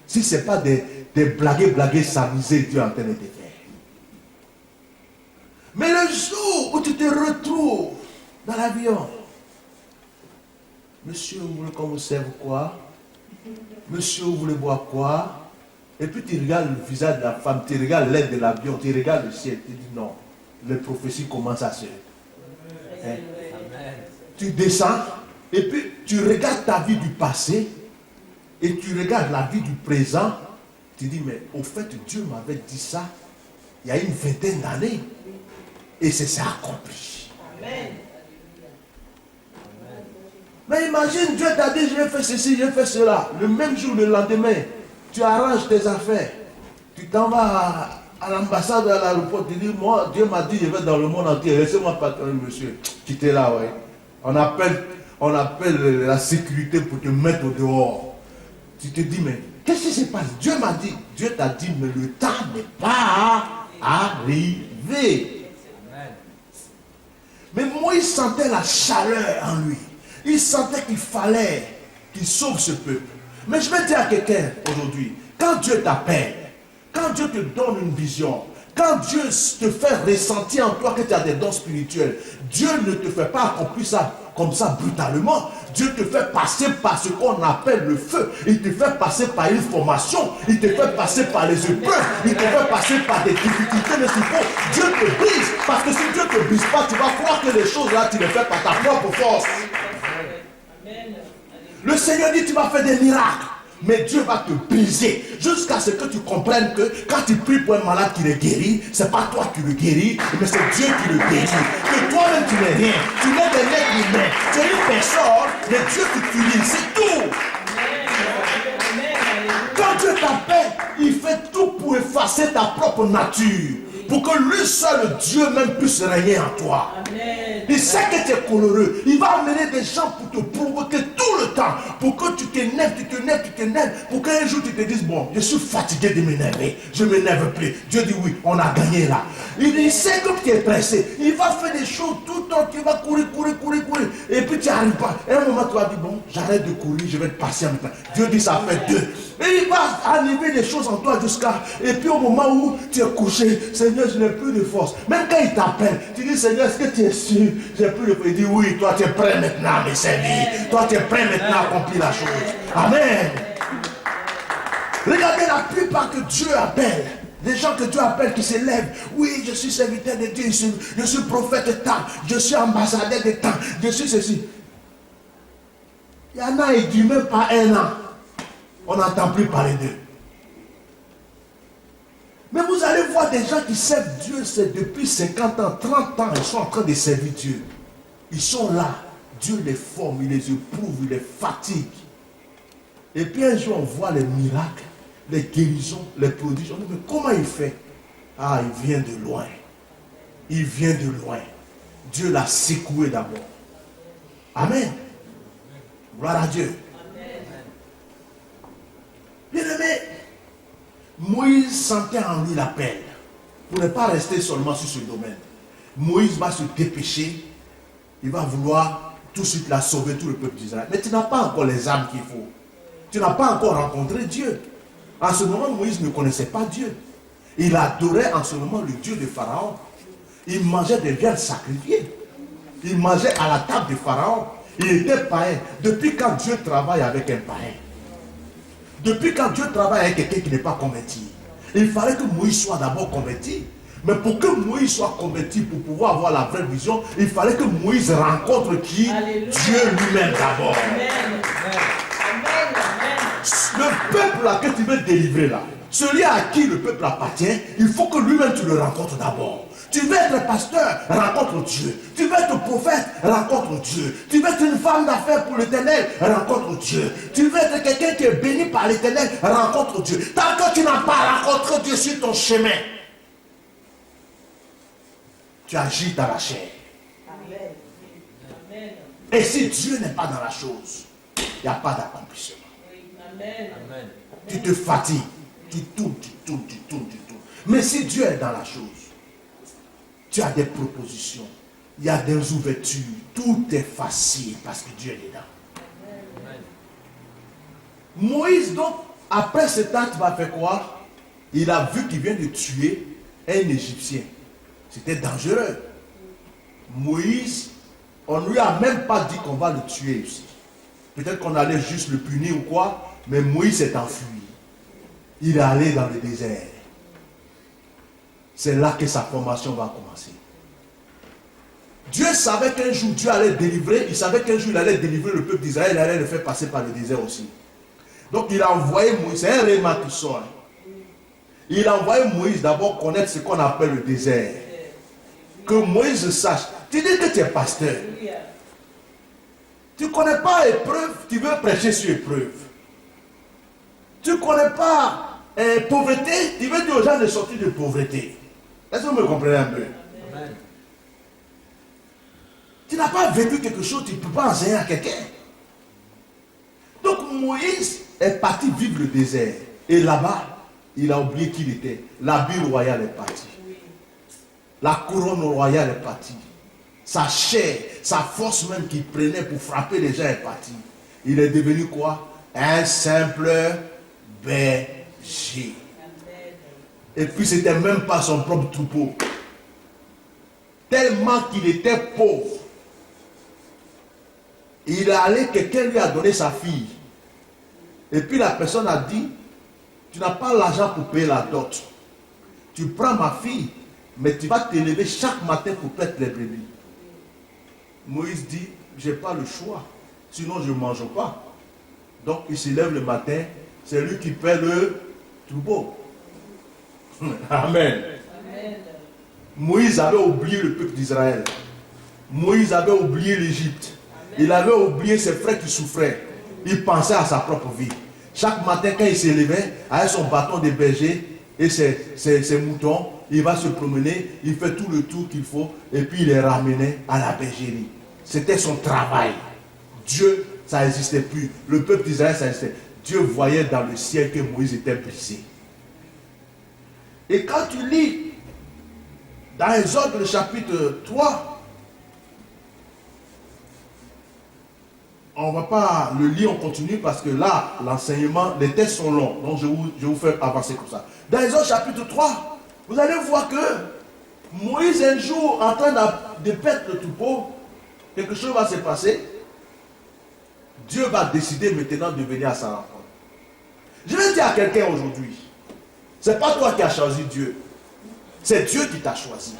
Si ce n'est pas des blaguer, s'amuser, Dieu est en train de te faire. Mais le jour où tu te retrouves dans l'avion, monsieur, vous voulez qu'on vous serve quoi? Monsieur, vous voulez boire quoi? Et puis tu regardes le visage de la femme, tu regardes l'aile de l'avion, tu regardes le ciel, tu dis non, les prophéties commencent à se... Hein? Tu descends, et puis tu regardes ta vie du passé, et tu regardes la vie du présent, tu dis mais au fait Dieu m'avait dit ça il y a une vingtaine d'années, et c'est ça accompli. Amen. Mais imagine, Dieu t'a dit, je vais faire ceci, je vais faire cela. Le même jour, le lendemain, tu arranges tes affaires. Tu t'en vas à l'ambassade, à l'aéroport, tu dis, moi, Dieu m'a dit, je vais dans le monde entier. Laissez-moi parler, monsieur. Quittez là, ouais. On appelle la sécurité pour te mettre au dehors. Tu te dis, mais qu'est-ce qui se passe? Dieu m'a dit, Dieu t'a dit, mais le temps n'est pas arrivé. Mais Moïse sentait la chaleur en lui. Il sentait qu'il fallait qu'il sauve ce peuple. Mais je vais dire à quelqu'un aujourd'hui, quand Dieu t'appelle, quand Dieu te donne une vision, quand Dieu te fait ressentir en toi que tu as des dons spirituels, Dieu ne te fait pas accomplir ça comme ça brutalement. Dieu te fait passer par ce qu'on appelle le feu. Il te fait passer par une formation. Il te fait passer par les épreuves. Il te fait passer par des difficultés de support. Dieu te brise Parce que si Dieu ne te brise pas, tu vas croire que les choses là, tu les fais par ta propre force. Amen. Le Seigneur dit, tu vas faire des miracles. Mais Dieu va te briser jusqu'à ce que tu comprennes que quand tu pries pour un malade qui le guérit, ce n'est pas toi qui le guéris, mais c'est Dieu qui le guérit. Que toi-même tu n'es rien, tu n'es qu'un être humain, tu es une personne, mais Dieu t'utilise, c'est tout. Quand Dieu t'appelle, il fait tout pour effacer ta propre nature, pour que lui seul, Dieu même, puisse régner en toi. Amen. Il sait que tu es coloreux. Il va amener des gens pour te provoquer tout le temps. Pour que tu t'énerves, pour qu'un jour tu te dises, bon, je suis fatigué de m'énerver. Je ne m'énerve plus. Dieu dit oui, on a gagné là. Il sait que tu es pressé. Il va faire des choses tout le temps. Tu vas courir. Et puis tu n'y arrives pas. Et à un moment, tu vas dire, bon, j'arrête de courir, je vais être patient maintenant. Dieu dit, ça fait 2. Et il va arriver des choses en toi jusqu'à... Et puis au moment où tu es couché, Seigneur, je n'ai plus de force. Même quand il t'appelle, tu dis, Seigneur, est-ce que tu es sûr? J'ai plus de force. Il dit, oui, toi tu es prêt maintenant à me servir. Toi tu es prêt maintenant à accomplir la chose. Amen. Regardez la plupart que Dieu appelle. Des gens que Dieu appelle qui s'élèvent. Oui, je suis serviteur de Dieu. Je suis prophète temps. Je suis ambassadeur de temps. Je suis ceci. Il y en a, il ne dit même pas 1 an. On n'entend plus parler d'eux. Mais vous allez voir des gens qui servent Dieu, c'est depuis 50 ans, 30 ans, ils sont en train de servir Dieu. Ils sont là. Dieu les forme, il les éprouve, il les fatigue. Et puis un jour, on voit les miracles, les guérisons, les prodiges. On dit, mais comment il fait? Ah, il vient de loin. Il vient de loin. Dieu l'a secoué d'abord. Amen. Gloire à Dieu. Bien-aimé, Moïse sentait en lui l'appel pour ne pas rester seulement sur ce domaine. Moïse va se dépêcher, il va vouloir tout de suite la sauver, tout le peuple d'Israël. Mais tu n'as pas encore les âmes qu'il faut. Tu n'as pas encore rencontré Dieu. En ce moment, Moïse ne connaissait pas Dieu. Il adorait en ce moment le Dieu de Pharaon. Il mangeait des viandes sacrifiées. Il mangeait à la table de Pharaon. Il était païen. Depuis quand Dieu travaille avec un païen? Depuis quand Dieu travaille avec quelqu'un qui n'est pas converti, il fallait que Moïse soit d'abord converti. Mais pour que Moïse soit converti, pour pouvoir avoir la vraie vision, il fallait que Moïse rencontre qui? Alléluia. Dieu lui-même d'abord. Le peuple là que tu veux délivrer là, celui à qui le peuple appartient, il faut que lui-même tu le rencontres d'abord. Tu veux être pasteur, rencontre Dieu. Tu veux être prophète, rencontre Dieu. Tu veux être une femme d'affaires pour l'Éternel, rencontre Dieu. Tu veux être quelqu'un qui est béni par l'Éternel, rencontre Dieu. Tant que tu n'as pas rencontré Dieu sur ton chemin, tu agis dans la chair. Amen. Et si Dieu n'est pas dans la chose, il n'y a pas d'accomplissement. Amen. Tu te fatigues, tu tournes. Mais si Dieu est dans la chose, tu as des propositions, il y a des ouvertures, tout est facile parce que Dieu est dedans. Moïse, donc, après cet acte, va faire quoi? Il a vu qu'il vient de tuer un Égyptien. C'était dangereux. Moïse, on ne lui a même pas dit qu'on va le tuer ici. Peut-être qu'on allait juste le punir ou quoi, mais Moïse s'est enfui. Il est allé dans le désert. C'est là que sa formation va commencer. Dieu savait qu'un jour Dieu allait délivrer, il savait qu'un jour il allait délivrer le peuple d'Israël, il allait le faire passer par le désert aussi. Donc il a envoyé Moïse, c'est un réma qui sort. Il a envoyé Moïse d'abord connaître ce qu'on appelle le désert. Que Moïse sache. Tu dis que tu es pasteur. Tu ne connais pas épreuve, tu veux prêcher sur épreuve. Tu ne connais pas pauvreté, tu veux dire aux gens de sortir de pauvreté. Est-ce que vous me comprenez un peu? Amen. Tu n'as pas vécu quelque chose, tu ne peux pas enseigner à quelqu'un. Donc Moïse est parti vivre le désert. Et là-bas, il a oublié qui il était. L'habit royal est parti. La couronne royale est partie. Sa chair, sa force même qu'il prenait pour frapper les gens est partie. Il est devenu quoi? Un simple berger. Et puis c'était même pas son propre troupeau. Tellement qu'il était pauvre. Il est allé, quelqu'un lui a donné sa fille. Et puis la personne a dit, tu n'as pas l'argent pour payer la dot. Tu prends ma fille, mais tu vas te lever chaque matin pour paître les brebis. Moïse dit, je n'ai pas le choix, sinon je ne mange pas. Donc il se lève le matin, c'est lui qui paie le troupeau. Amen. Amen. Moïse avait oublié le peuple d'Israël. Moïse avait oublié l'Égypte. Il avait oublié ses frères qui souffraient. Il pensait à sa propre vie. Chaque matin, quand il se levait, avec son bâton de berger et ses moutons, il va se promener, il fait tout le tour qu'il faut, et puis il les ramenait à la bergerie. C'était son travail. Dieu, ça n'existait plus. Le peuple d'Israël, ça existait. Dieu voyait dans le ciel que Moïse était brisé. Et quand tu lis dans Exode, le chapitre 3, on ne va pas le lire, on continue parce que là, l'enseignement, les textes sont longs. Donc je vais vous faire avancer comme ça. Dans Exode chapitre 3, vous allez voir que Moïse, un jour, en train de perdre le troupeau, quelque chose va se passer. Dieu va décider maintenant de venir à sa rencontre. Je vais dire à quelqu'un aujourd'hui, ce n'est pas toi qui as choisi Dieu. C'est Dieu qui t'a choisi.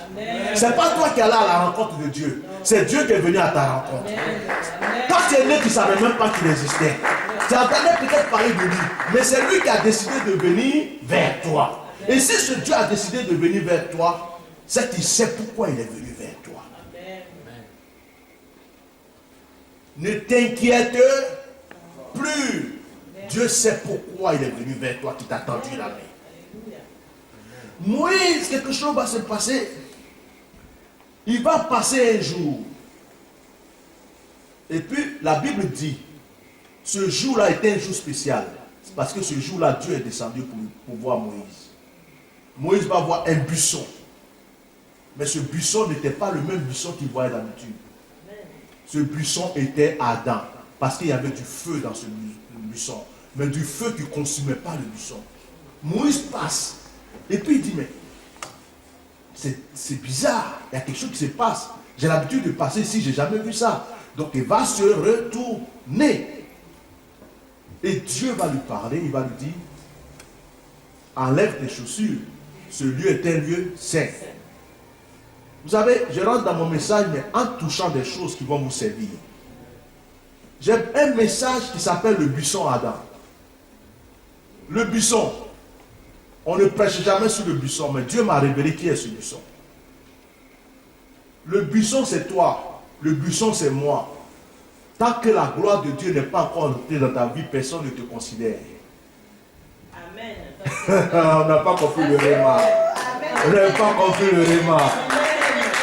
Ce n'est pas toi qui es allé à la rencontre de Dieu. C'est Dieu qui est venu à ta rencontre. Amen. Quand tu es né, tu ne savais même pas qu'il existait. Tu entendais peut-être parler de lui. Mais c'est lui qui a décidé de venir vers toi. Et si ce Dieu a décidé de venir vers toi, c'est qu'il sait pourquoi il est venu vers toi. Amen. Ne t'inquiète plus. Dieu sait pourquoi il est venu vers toi, qui t'a tendu la main. Alléluia. Moïse, quelque chose va se passer. Il va passer un jour. Et puis, la Bible dit, ce jour-là était un jour spécial. C'est parce que ce jour-là, Dieu est descendu pour voir Moïse. Moïse va voir un buisson. Mais ce buisson n'était pas le même buisson qu'il voyait d'habitude. Ce buisson était ardent. Parce qu'il y avait du feu dans ce buisson. Mais du feu qui ne consumait pas le buisson. Moïse passe. Et puis il dit, mais c'est bizarre. Il y a quelque chose qui se passe. J'ai l'habitude de passer ici, je n'ai jamais vu ça. Donc il va se retourner. Et Dieu va lui parler, il va lui dire, enlève tes chaussures. Ce lieu est un lieu saint. Vous savez, je rentre dans mon message, mais en touchant des choses qui vont vous servir. J'ai un message qui s'appelle le buisson Adam. Le buisson. On ne prêche jamais sur le buisson, mais Dieu m'a révélé qui est ce buisson. Le buisson, c'est toi. Le buisson, c'est moi. Tant que la gloire de Dieu n'est pas encore entrée dans ta vie, personne ne te considère. Amen. On n'a pas compris le réma. On n'a pas compris le réma.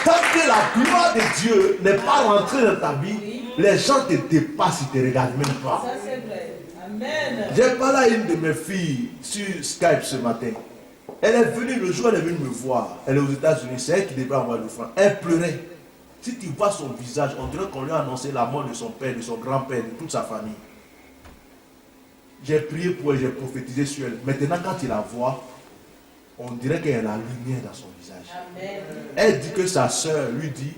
Tant que la gloire de Dieu n'est pas rentrée dans ta vie, les gens te dépassent, ils ne te regardent même pas. Ça c'est vrai. Amen. J'ai parlé à une de mes filles sur Skype ce matin. Elle est venue, le jour où elle est venue me voir. Elle est aux États-Unis, c'est elle qui devait avoir le franc. Elle pleurait. Si tu vois son visage, on dirait qu'on lui a annoncé la mort de son père, de son grand-père, de toute sa famille. J'ai prié pour elle, j'ai prophétisé sur elle. Maintenant, quand il la voit, on dirait qu'il y a la lumière dans son visage. Amen. Elle dit que sa soeur lui dit,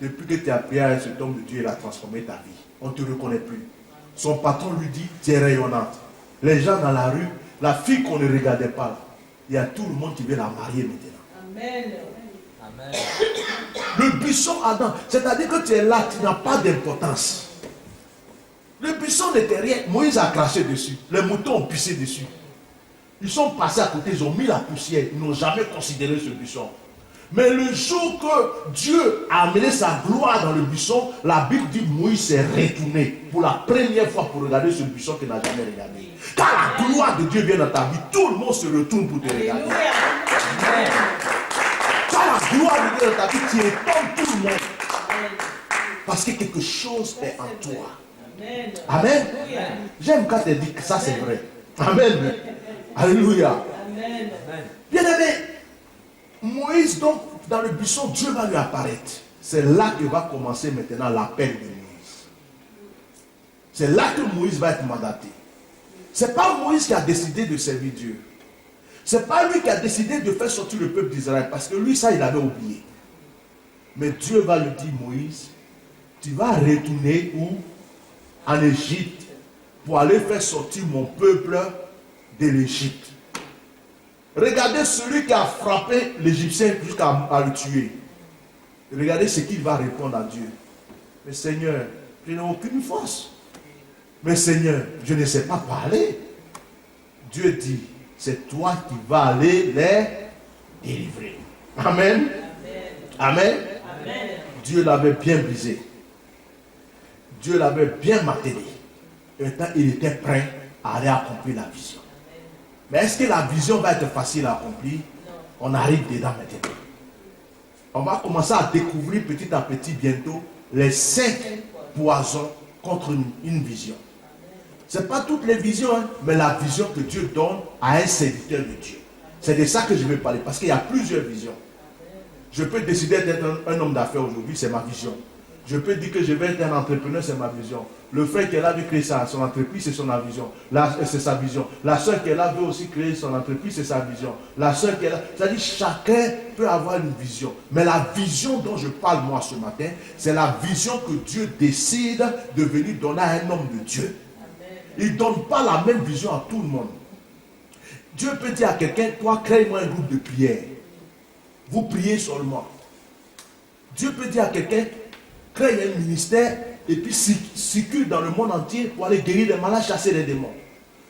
depuis que tu as prié à cet homme de Dieu, il a transformé ta vie. On ne te reconnaît plus. Son patron lui dit, tu es rayonnante. Les gens dans la rue, la fille qu'on ne regardait pas, il y a tout le monde qui veut la marier maintenant. Amen. Amen. Le buisson Adam, c'est-à-dire que tu es là, tu n'as pas d'importance. Le buisson n'était rien. Moïse a craché dessus. Les moutons ont pissé dessus. Ils sont passés à côté, ils ont mis la poussière. Ils n'ont jamais considéré ce buisson. Mais le jour que Dieu a amené sa gloire dans le buisson, la Bible dit Moïse s'est retourné pour la première fois pour regarder ce buisson qu'il n'a jamais regardé. Quand la gloire de Dieu vient dans ta vie, tout le monde se retourne pour te regarder. Alléluia. Amen. Quand la gloire de Dieu est dans ta vie, tu étonnes tout le monde. Amen. Parce que quelque chose est en toi. Amen. Amen. Alléluia. J'aime quand elle dit que ça c'est vrai. Amen. Alléluia. Amen. Bien aimé, Moïse, donc, dans le buisson, Dieu va lui apparaître. C'est là que va commencer maintenant l'appel de Moïse. C'est là que Moïse va être mandaté. Ce n'est pas Moïse qui a décidé de servir Dieu. Ce n'est pas lui qui a décidé de faire sortir le peuple d'Israël, parce que lui, ça, il avait oublié. Mais Dieu va lui dire, Moïse, tu vas retourner où? En Égypte, pour aller faire sortir mon peuple de l'Égypte. Regardez celui qui a frappé l'Égyptien jusqu'à le tuer. Regardez ce qu'il va répondre à Dieu. Mais Seigneur, je n'ai aucune force. Mais Seigneur, je ne sais pas parler. Dieu dit, c'est toi qui vas aller les délivrer. Amen. Amen. Amen. Dieu l'avait bien brisé. Dieu l'avait bien martelé. Et maintenant, il était prêt à aller accomplir la vision. Mais est-ce que la vision va être facile à accomplir? On arrive dedans maintenant. On va commencer à découvrir petit à petit bientôt les 5 poisons contre une vision. Ce n'est pas toutes les visions, hein, mais la vision que Dieu donne à un serviteur de Dieu. C'est de ça que je vais parler, parce qu'il y a plusieurs visions. Je peux décider d'être un homme d'affaires aujourd'hui, c'est ma vision. Je peux dire que je vais être un entrepreneur, c'est ma vision. Le frère qui est là veut créer son entreprise, c'est son vision. C'est sa vision. La soeur qui est là veut aussi créer son entreprise, c'est sa vision. La soeur qui est là, c'est-à-dire chacun peut avoir une vision. Mais la vision dont je parle moi ce matin, c'est la vision que Dieu décide de venir donner à un homme de Dieu. Il ne donne pas la même vision à tout le monde. Dieu peut dire à quelqu'un, toi, crée-moi un groupe de prière. Vous priez seulement. Dieu peut dire à quelqu'un, crée un ministère et puis circule dans le monde entier pour aller guérir les malades, chasser les démons.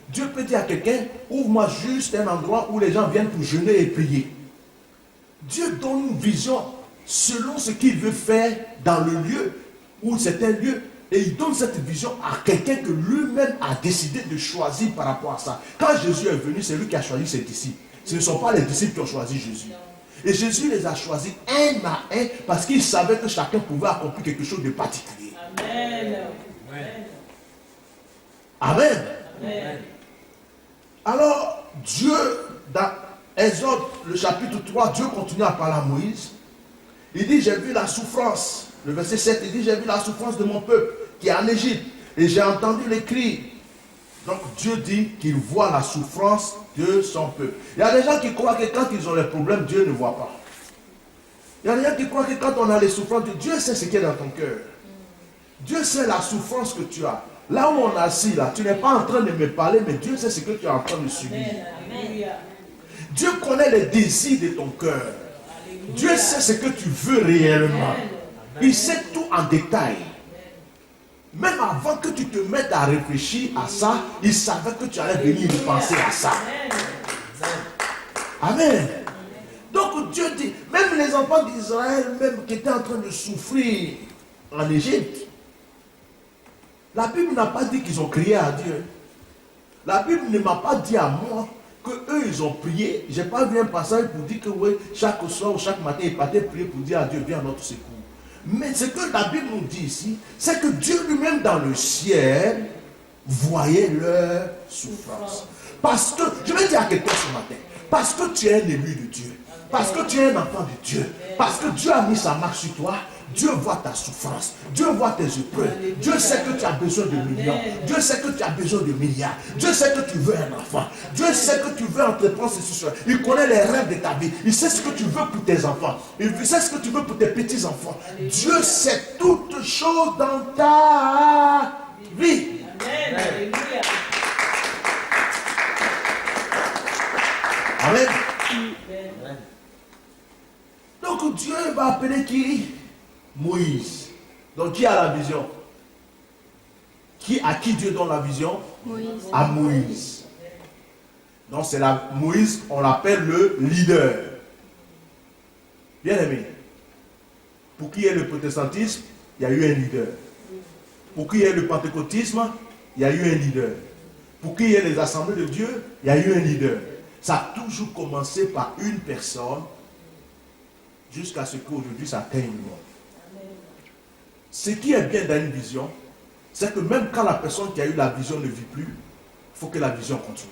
Dieu peut dire à quelqu'un, ouvre-moi juste un endroit où les gens viennent pour jeûner et prier. Dieu donne une vision selon ce qu'il veut faire dans le lieu où c'est un lieu. Et il donne cette vision à quelqu'un que lui-même a décidé de choisir par rapport à ça. Quand Jésus est venu, c'est lui qui a choisi ses disciples. Ce ne sont pas les disciples qui ont choisi Jésus. Et Jésus les a choisis un à un parce qu'il savait que chacun pouvait accomplir quelque chose de particulier. Amen. Amen. Amen. Alors, Dieu, dans Exode, le chapitre 3, Dieu continue à parler à Moïse. Il dit, j'ai vu la souffrance. Le verset 7, il dit, j'ai vu la souffrance de mon peuple qui est en Égypte. Et j'ai entendu les cris. Donc Dieu dit qu'il voit la souffrance de son peuple. Il y a des gens qui croient que quand ils ont les problèmes, Dieu ne voit pas. Il y a des gens qui croient que quand on a les souffrances, Dieu sait ce qui est dans ton cœur. Dieu sait la souffrance que tu as. Là où on est assis, là, tu n'es pas en train de me parler, mais Dieu sait ce que tu es en train de subir. Alléluia. Dieu connaît les désirs de ton cœur. Dieu sait ce que tu veux réellement. Il sait tout en détail. Même avant que tu te mettes à réfléchir à ça, il savait que tu allais venir y penser à ça. Amen. Donc Dieu dit, même les enfants d'Israël, même qui étaient en train de souffrir en Égypte, la Bible n'a pas dit qu'ils ont crié à Dieu. La Bible ne m'a pas dit à moi que eux ils ont prié. Je n'ai pas vu un passage pour dire que oui, chaque soir ou chaque matin, ils partaient prier pour dire à Dieu, viens à notre secours. Mais ce que la Bible nous dit ici, c'est que Dieu lui-même dans le ciel voyait leur souffrance. Parce que, je vais dire à quelqu'un ce matin, parce que tu es un élu de Dieu, parce que tu es un enfant de Dieu, parce que Dieu a mis sa marque sur toi, Dieu voit ta souffrance, Dieu voit tes épreuves, Dieu sait que tu as besoin de millions, Dieu sait que tu as besoin de milliards, Dieu sait que tu veux un enfant, Dieu sait que tu veux entreprendre ceci, cela. Il connaît les rêves de ta vie, il sait ce que tu veux pour tes enfants, il sait ce que tu veux pour tes petits-enfants. Dieu sait toutes choses dans ta vie. Amen. Alléluia. Amen. Amen. Donc Dieu va appeler qui? Moïse. Donc qui a la vision? À qui Dieu donne la vision? Moïse. À Moïse. Donc c'est Moïse, on l'appelle le leader. Bien aimé. Pour qui est le protestantisme, il y a eu un leader. Pour qui est le pentecôtisme, il y a eu un leader. Pour qui est les assemblées de Dieu, il y a eu un leader. Ça a toujours commencé par une personne jusqu'à ce qu'aujourd'hui ça atteigne le monde. Ce qui est bien dans une vision, c'est que même quand la personne qui a eu la vision ne vit plus, il faut que la vision continue.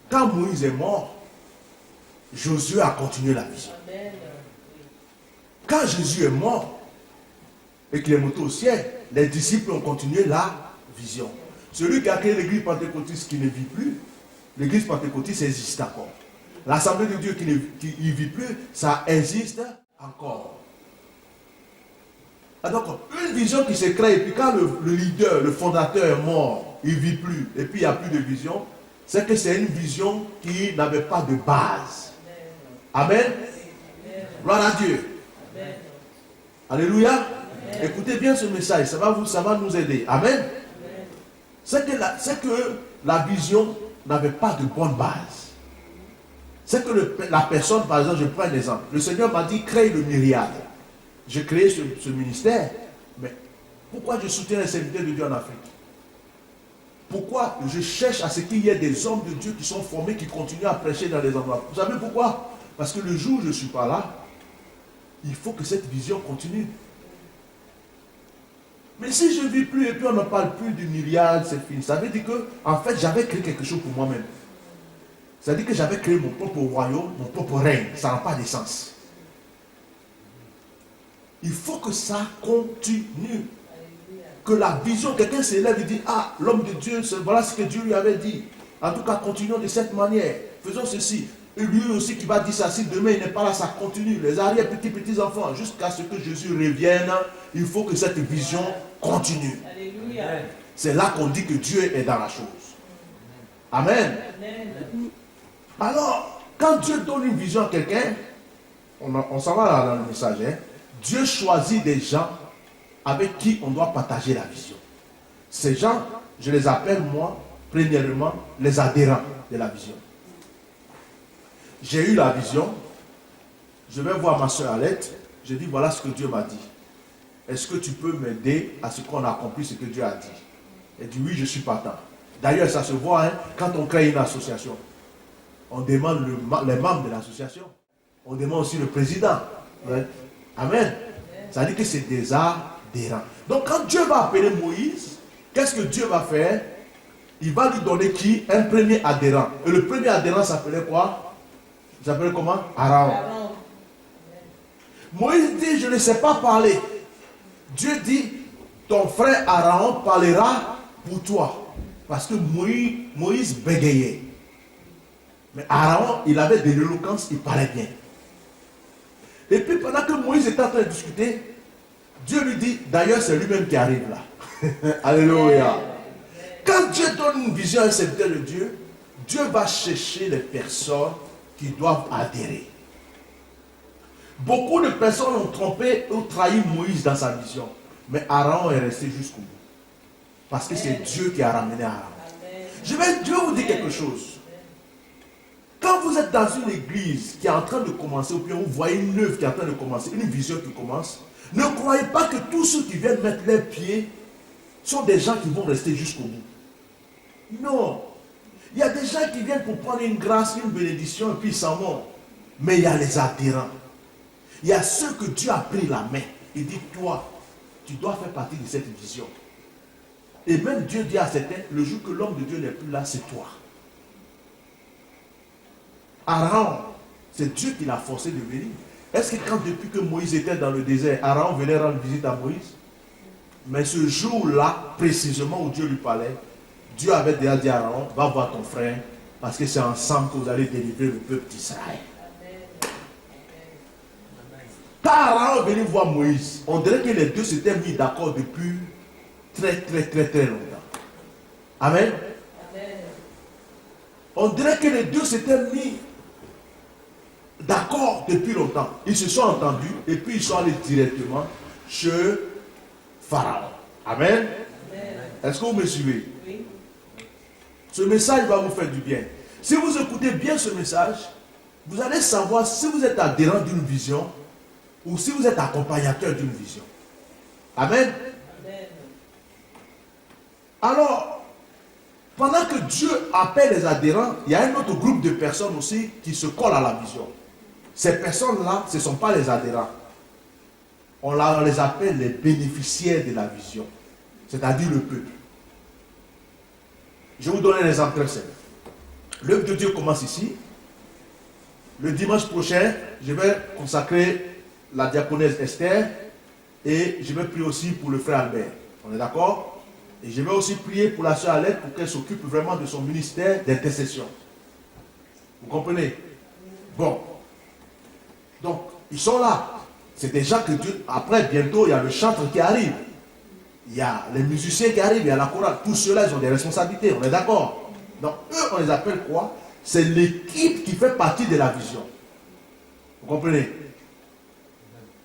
Quand Moïse est mort, Josué a continué la vision. Quand Jésus est mort et qu'il est monté au ciel, les disciples ont continué la vision. Celui qui a créé l'église pentecôtiste qui ne vit plus, l'église pentecôtiste existe encore. L'assemblée de Dieu qui ne vit plus, ça existe encore. Donc, une vision qui se crée, et puis quand le leader, le fondateur est mort, il ne vit plus, et puis il n'y a plus de vision, c'est que c'est une vision qui n'avait pas de base. Amen. Gloire à Dieu. Alléluia. Écoutez bien ce message, ça va nous aider. Amen. C'est que la vision n'avait pas de bonne base. C'est que la personne, par exemple, je prends un exemple. Le Seigneur m'a dit, crée le myriade. J'ai créé ce ministère, mais pourquoi je soutiens les serviteurs de Dieu en Afrique? Pourquoi je cherche à ce qu'il y ait des hommes de Dieu qui sont formés, qui continuent à prêcher dans les endroits? Vous savez pourquoi? Parce que le jour où je ne suis pas là, il faut que cette vision continue. Mais si je ne vis plus et puis on ne parle plus du myriade, c'est fini. Ça veut dire que, en fait, j'avais créé quelque chose pour moi-même. Ça veut dire que j'avais créé mon propre royaume, mon propre règne. Ça n'a pas de sens. Il faut que ça continue. Que la vision, quelqu'un s'élève et dit, ah, l'homme de Dieu, voilà ce que Dieu lui avait dit. En tout cas, continuons de cette manière. Faisons ceci. Et lui aussi qui va dire ça, si demain il n'est pas là, ça continue. Les arrière petits enfants, jusqu'à ce que Jésus revienne, il faut que cette vision continue. Alléluia. C'est là qu'on dit que Dieu est dans la chose. Amen. Alors, quand Dieu donne une vision à quelqu'un, on s'en va là dans le message, hein? Dieu choisit des gens avec qui on doit partager la vision. Ces gens, je les appelle moi, premièrement, les adhérents de la vision. J'ai eu la vision, je vais voir ma soeur Alette, je dis voilà ce que Dieu m'a dit. Est-ce que tu peux m'aider à ce qu'on accomplisse ce que Dieu a dit? Elle dit oui, je suis partant. D'ailleurs, ça se voit hein, quand on crée une association. On demande les membres de l'association. On demande aussi le président. Ouais. Amen. Ça veut dire que c'est des adhérents. Donc quand Dieu va appeler Moïse, qu'est-ce que Dieu va faire? Il va lui donner qui? Un premier adhérent. Et le premier adhérent s'appelait quoi? Il s'appelait comment? Aaron. Moïse dit, je ne sais pas parler. Dieu dit, ton frère Aaron parlera pour toi. Parce que Moïse bégayait. Mais Aaron, il avait de l'éloquence, il parlait bien. Et puis pendant que Moïse était en train de discuter, Dieu lui dit, d'ailleurs c'est lui-même qui arrive là. Alléluia. Quand Dieu donne une vision à un serviteur de Dieu, Dieu va chercher les personnes qui doivent adhérer. Beaucoup de personnes ont trompé ou trahi Moïse dans sa vision. Mais Aaron est resté jusqu'au bout. Parce que c'est Dieu qui a ramené Aaron. Je vais vous dire quelque chose. Quand vous êtes dans une église qui est en train de commencer, ou bien vous voyez une œuvre qui est en train de commencer, une vision qui commence, ne croyez pas que tous ceux qui viennent mettre leurs pieds sont des gens qui vont rester jusqu'au bout. Non. Il y a des gens qui viennent pour prendre une grâce, une bénédiction, et puis ils s'en vont. Mais il y a les adhérents. Il y a ceux que Dieu a pris la main et dit, toi, tu dois faire partie de cette vision. Et même Dieu dit à certains, le jour que l'homme de Dieu n'est plus là, c'est toi. Aaron, c'est Dieu qui l'a forcé de venir. Est-ce que depuis que Moïse était dans le désert, Aaron venait rendre visite à Moïse? Mais ce jour-là, précisément où Dieu lui parlait, Dieu avait déjà dit à Aaron, va voir ton frère, parce que c'est ensemble que vous allez délivrer le peuple d'Israël. Quand Aaron est venu voir Moïse, on dirait que les deux s'étaient mis d'accord depuis très longtemps. Amen. On dirait que les deux s'étaient mis d'accord depuis longtemps. Ils se sont entendus et puis ils sont allés directement chez Pharaon. Amen. Est-ce que vous me suivez? Oui. Ce message va vous faire du bien. Si vous écoutez bien ce message, vous allez savoir si vous êtes adhérent d'une vision ou si vous êtes accompagnateur d'une vision. Amen. Amen. Alors, pendant que Dieu appelle les adhérents, il y a un autre groupe de personnes aussi qui se collent à la vision. Ces personnes-là, ce ne sont pas les adhérents. On les appelle les bénéficiaires de la vision, c'est-à-dire le peuple. Je vais vous donner un exemple très simple. L'œuvre de Dieu commence ici. Le dimanche prochain, je vais consacrer la diaconesse Esther et je vais prier aussi pour le frère Albert. On est d'accord? Et je vais aussi prier pour la sœur Alette pour qu'elle s'occupe vraiment de son ministère d'intercession. Vous comprenez? Bon. Donc, ils sont là. C'est des gens que Dieu... Après, bientôt, il y a le chantre qui arrive. Il y a les musiciens qui arrivent, il y a la chorale. Tous ceux-là, ils ont des responsabilités. On est d'accord? Donc, eux, on les appelle quoi? C'est l'équipe qui fait partie de la vision. Vous comprenez?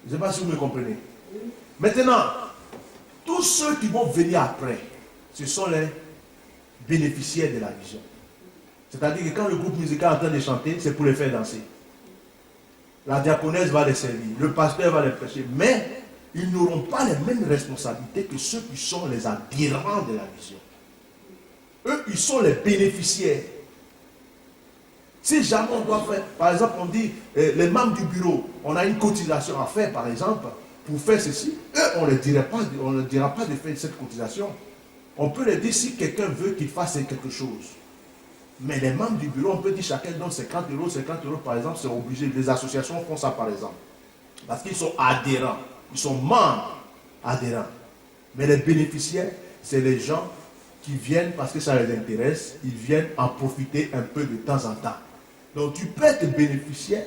Je ne sais pas si vous me comprenez. Maintenant, tous ceux qui vont venir après, ce sont les bénéficiaires de la vision. C'est-à-dire que quand le groupe musical est en train de chanter, c'est pour les faire danser. La diaconesse va les servir, le pasteur va les prêcher, mais ils n'auront pas les mêmes responsabilités que ceux qui sont les adhérents de la vision. Eux, ils sont les bénéficiaires. Si jamais on doit faire, par exemple, on dit, les membres du bureau, on a une cotisation à faire, par exemple, pour faire ceci, eux, on ne leur dira pas de faire cette cotisation. On peut leur dire si quelqu'un veut qu'il fasse quelque chose. Mais les membres du bureau, on peut dire chacun donne 50 euros par exemple, c'est obligé. Les associations font ça par exemple. Parce qu'ils sont adhérents, ils sont membres adhérents. Mais les bénéficiaires, c'est les gens qui viennent parce que ça les intéresse, ils viennent en profiter un peu de temps en temps. Donc tu peux être bénéficiaire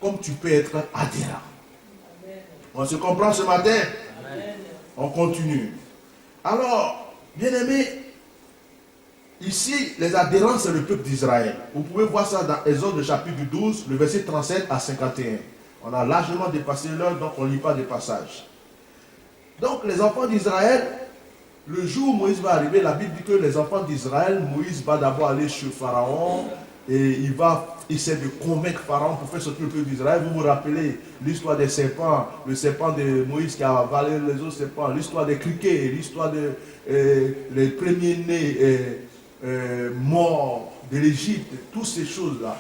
comme tu peux être adhérent. On se comprend ce matin? On continue. Alors, bien aimé, ici, les adhérents, c'est le peuple d'Israël. Vous pouvez voir ça dans Exode chapitre 12, le verset 37 à 51. On a largement dépassé l'heure, donc on ne lit pas de passage. Donc, les enfants d'Israël, le jour où Moïse va arriver, la Bible dit que les enfants d'Israël, Moïse va d'abord aller chez Pharaon et il va essayer de convaincre Pharaon pour faire sortir le peuple d'Israël. Vous vous rappelez l'histoire des serpents, le serpent de Moïse qui a avalé les autres serpents, l'histoire des criquets, l'histoire des premiers-nés morts de l'Égypte, toutes ces choses-là.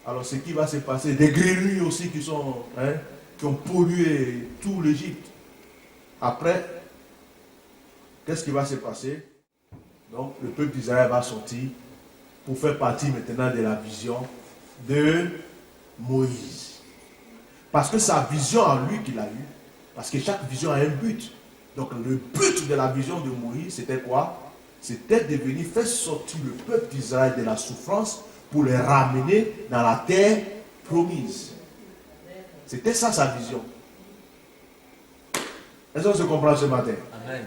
Alors, ce qui va se passer, des grenouilles aussi qui ont pollué tout l'Égypte. Après, qu'est-ce qui va se passer? Donc, le peuple d'Israël va sortir pour faire partie maintenant de la vision de Moïse. Parce que sa vision en lui qu'il a eue, parce que chaque vision a un but. Donc, le but de la vision de Moïse, c'était quoi? C'était de venir faire sortir le peuple d'Israël de la souffrance pour les ramener dans la terre promise. C'était ça sa vision. Est-ce qu'on se comprend ce matin? Amen.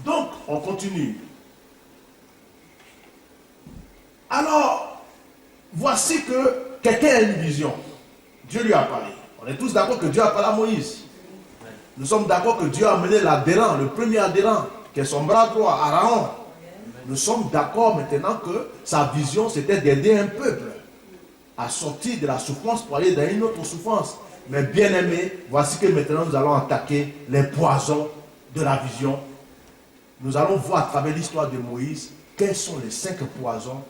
Donc, on continue. Alors, voici que quelqu'un a une vision. Dieu lui a parlé. On est tous d'accord que Dieu a parlé à Moïse. Nous sommes d'accord que Dieu a amené l'adhérent, le premier adhérent, qui est son bras droit, Aaron. Nous sommes d'accord maintenant que sa vision, c'était d'aider un peuple à sortir de la souffrance pour aller dans une autre souffrance. Mais bien aimé, voici que maintenant nous allons attaquer les poisons de la vision. Nous allons voir à travers l'histoire de Moïse quels sont les 5 poisons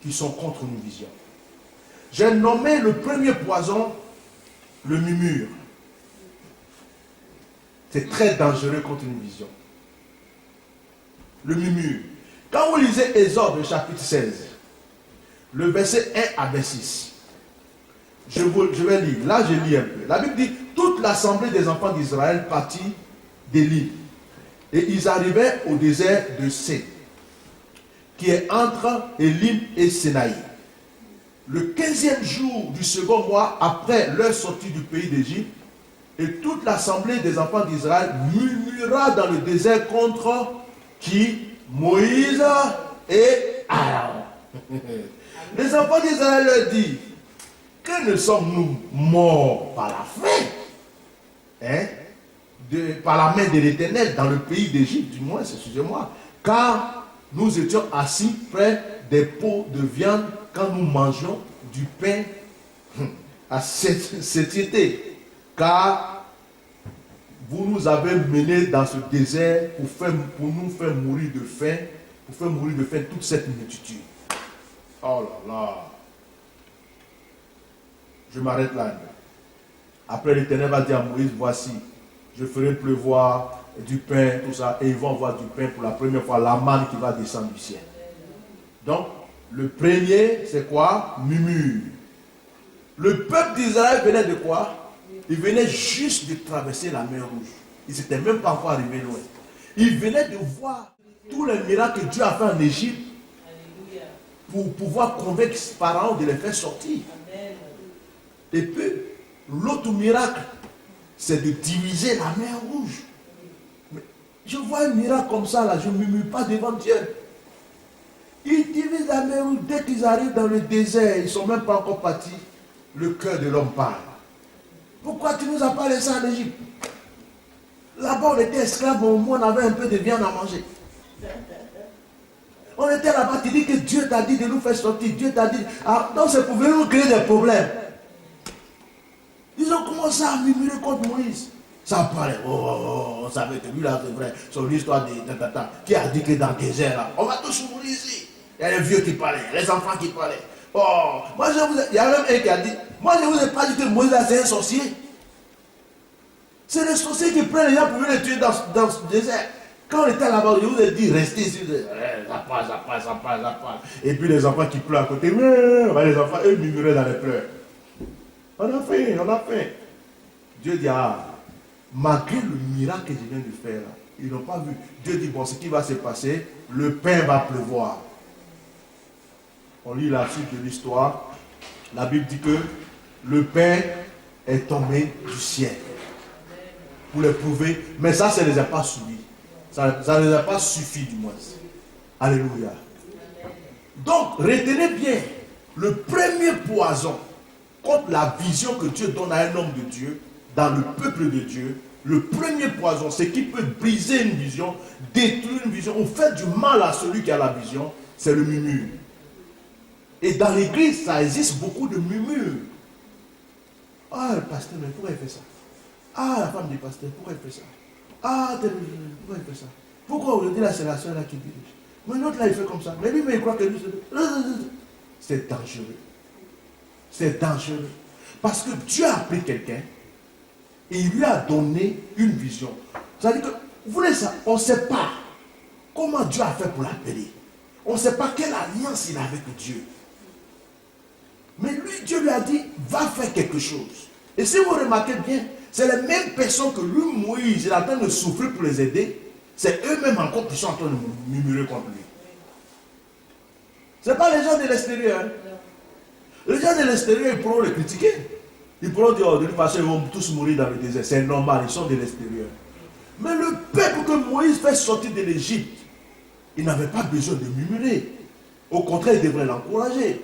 qui sont contre une vision. J'ai nommé le premier poison le murmure. C'est très dangereux contre une vision. Le murmure. Quand vous lisez Exode chapitre 16, le verset 1 à 26, je vais lire. Là, je lis un peu. La Bible dit, toute l'assemblée des enfants d'Israël partit d'Élim. Et ils arrivaient au désert de Sé, qui est entre Élim et Sénaï. Le 15e jour du second mois après leur sortie du pays d'Égypte, et toute l'assemblée des enfants d'Israël murmura dans le désert contre qui? Moïse et Aaron. Les enfants d'Israël leur disent, que ne sommes-nous morts par la faim, par la main de l'Éternel dans le pays d'Égypte, du moins, excusez-moi, car nous étions assis près des pots de viande quand nous mangions du pain à cet été, car vous nous avez menés dans ce désert pour nous faire mourir de faim, pour faire mourir de faim toute cette multitude. Oh là là. Je m'arrête là. Après, l'Éternel va dire à Moïse, voici, je ferai pleuvoir du pain, tout ça, et ils vont avoir du pain pour la première fois, la manne qui va descendre du ciel. Donc, le premier, c'est quoi? Murmure. Le peuple d'Israël venait de quoi? Il venait juste de traverser la mer Rouge. Il ne s'était même pas encore arrivé loin. Il venait de voir tous les miracles que Dieu a fait en Égypte pour pouvoir convaincre Pharaon de les faire sortir. Et puis, l'autre miracle, c'est de diviser la mer Rouge. Mais je vois un miracle comme ça, là, je ne murmure pas devant Dieu. Il divise la mer Rouge, dès qu'ils arrivent dans le désert, ils ne sont même pas encore partis, le cœur de l'homme parle. Pourquoi tu ne nous as pas laissé en Égypte? Là-bas, on était esclaves, au moins on avait un peu de viande à manger. On était là-bas, tu dis que Dieu t'a dit de nous faire sortir. Dieu t'a dit. Ah, donc c'est pour venir nous créer des problèmes. Ils ont commencé à murmurer contre Moïse. Ça parlait. On savait que lui là, c'est vrai. Son histoire de qui a dit que dans le désert, là, on va tous mourir ici. Il y a les vieux qui parlaient, les enfants qui parlaient. Oh, moi je vous ai, il y a même un qui a dit, moi je ne vous ai pas dit que Moïse là, c'est un sorcier. C'est les sorciers qui prennent les gens pour les tuer dans ce désert. Quand on était là-bas, je vous ai dit, restez ici. Ça passe. Et puis les enfants qui pleurent à côté, les enfants, eux, murmuraient dans les pleurs. On a faim. Dieu dit, malgré le miracle que je viens de faire, là, ils n'ont pas vu. Dieu dit, bon, ce qui va se passer, le pain va pleuvoir. On lit la suite de l'histoire. La Bible dit que le pain est tombé du ciel. Pour les prouver. Mais ça ne les a pas suivis. Ça ne les a pas suffi du moins. Alléluia. Donc, retenez bien, le premier poison contre la vision que Dieu donne à un homme de Dieu, dans le peuple de Dieu, le premier poison, c'est qui peut briser une vision, détruire une vision, ou faire du mal à celui qui a la vision, c'est le murmure. Et dans l'église, ça existe beaucoup de murmures. Ah, le pasteur, mais pourquoi il fait ça? Ah, la femme du pasteur, pourquoi il fait ça? Ah, pourquoi il fait ça? Pourquoi aujourd'hui là, c'est la soeur là qui dirige? Mais l'autre là, il fait comme ça. Mais lui, mais il croit que lui, c'est dangereux. C'est dangereux. Parce que Dieu a appelé quelqu'un et il lui a donné une vision. C'est-à-dire que, vous voulez ça, on ne sait pas comment Dieu a fait pour l'appeler. On ne sait pas quelle alliance il a avec Dieu. Mais lui, Dieu lui a dit, va faire quelque chose. Et si vous remarquez bien, c'est les mêmes personnes que lui, Moïse, il est en train de souffrir pour les aider. C'est eux-mêmes encore qui sont en train de murmurer contre lui. Ce n'est pas les gens de l'extérieur. Hein. Les gens de l'extérieur, ils pourront le critiquer. Ils pourront dire, de toute façon, ils vont tous mourir dans le désert. C'est normal, ils sont de l'extérieur. Mais le peuple que Moïse fait sortir de l'Égypte, il n'avait pas besoin de murmurer. Au contraire, il devrait l'encourager.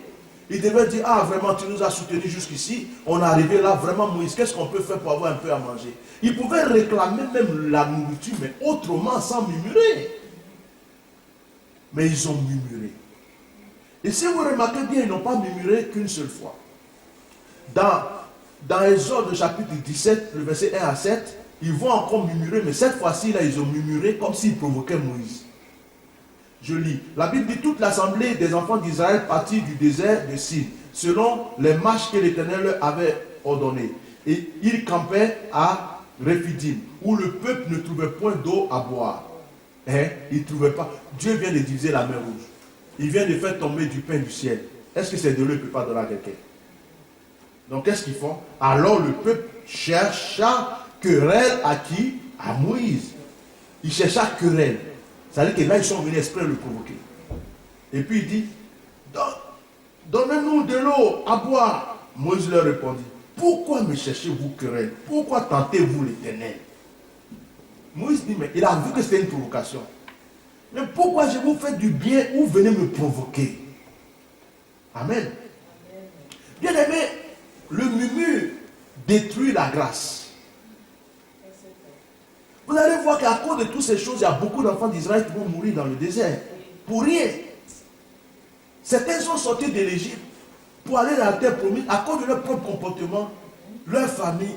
Il devrait dire, ah vraiment, tu nous as soutenus jusqu'ici, on est arrivé là, vraiment Moïse, qu'est-ce qu'on peut faire pour avoir un peu à manger? Il pouvait réclamer même la nourriture, mais autrement, sans murmurer. Mais ils ont murmuré. Et si vous remarquez bien, ils n'ont pas murmuré qu'une seule fois. Dans Exode chapitre 17, le verset 1 à 7, ils vont encore murmurer, mais cette fois-ci, là, ils ont murmuré comme s'ils provoquaient Moïse. Je lis. La Bible dit, toute l'assemblée des enfants d'Israël partit du désert de Sin, selon les marches que l'Éternel leur avait ordonnées. Et ils campaient à Rephidim, où le peuple ne trouvait point d'eau à boire. Hein? Il ne trouvait pas. Dieu vient de diviser la mer Rouge. Il vient de faire tomber du pain du ciel. Est-ce que c'est de l'eau qu'il ne peut pas donner à quelqu'un? Donc qu'est-ce qu'ils font? Alors le peuple chercha querelle à qui? À Moïse. Il chercha querelle. C'est-à-dire que là, ils sont venus exprès le provoquer. Et puis il dit, donnez-nous de l'eau à boire. Moïse leur répondit, pourquoi me cherchez-vous querelle? Pourquoi tentez-vous l'Éternel? Moïse dit, mais il a vu que c'était une provocation. Mais pourquoi je vous fais du bien ou venez me provoquer? Amen. Bien aimé, le murmure détruit la grâce. Vous allez voir qu'à cause de toutes ces choses, il y a beaucoup d'enfants d'Israël qui vont mourir dans le désert. Pour rien. Certains sont sortis de l'Égypte pour aller dans la terre promise à cause de leur propre comportement, leur famille,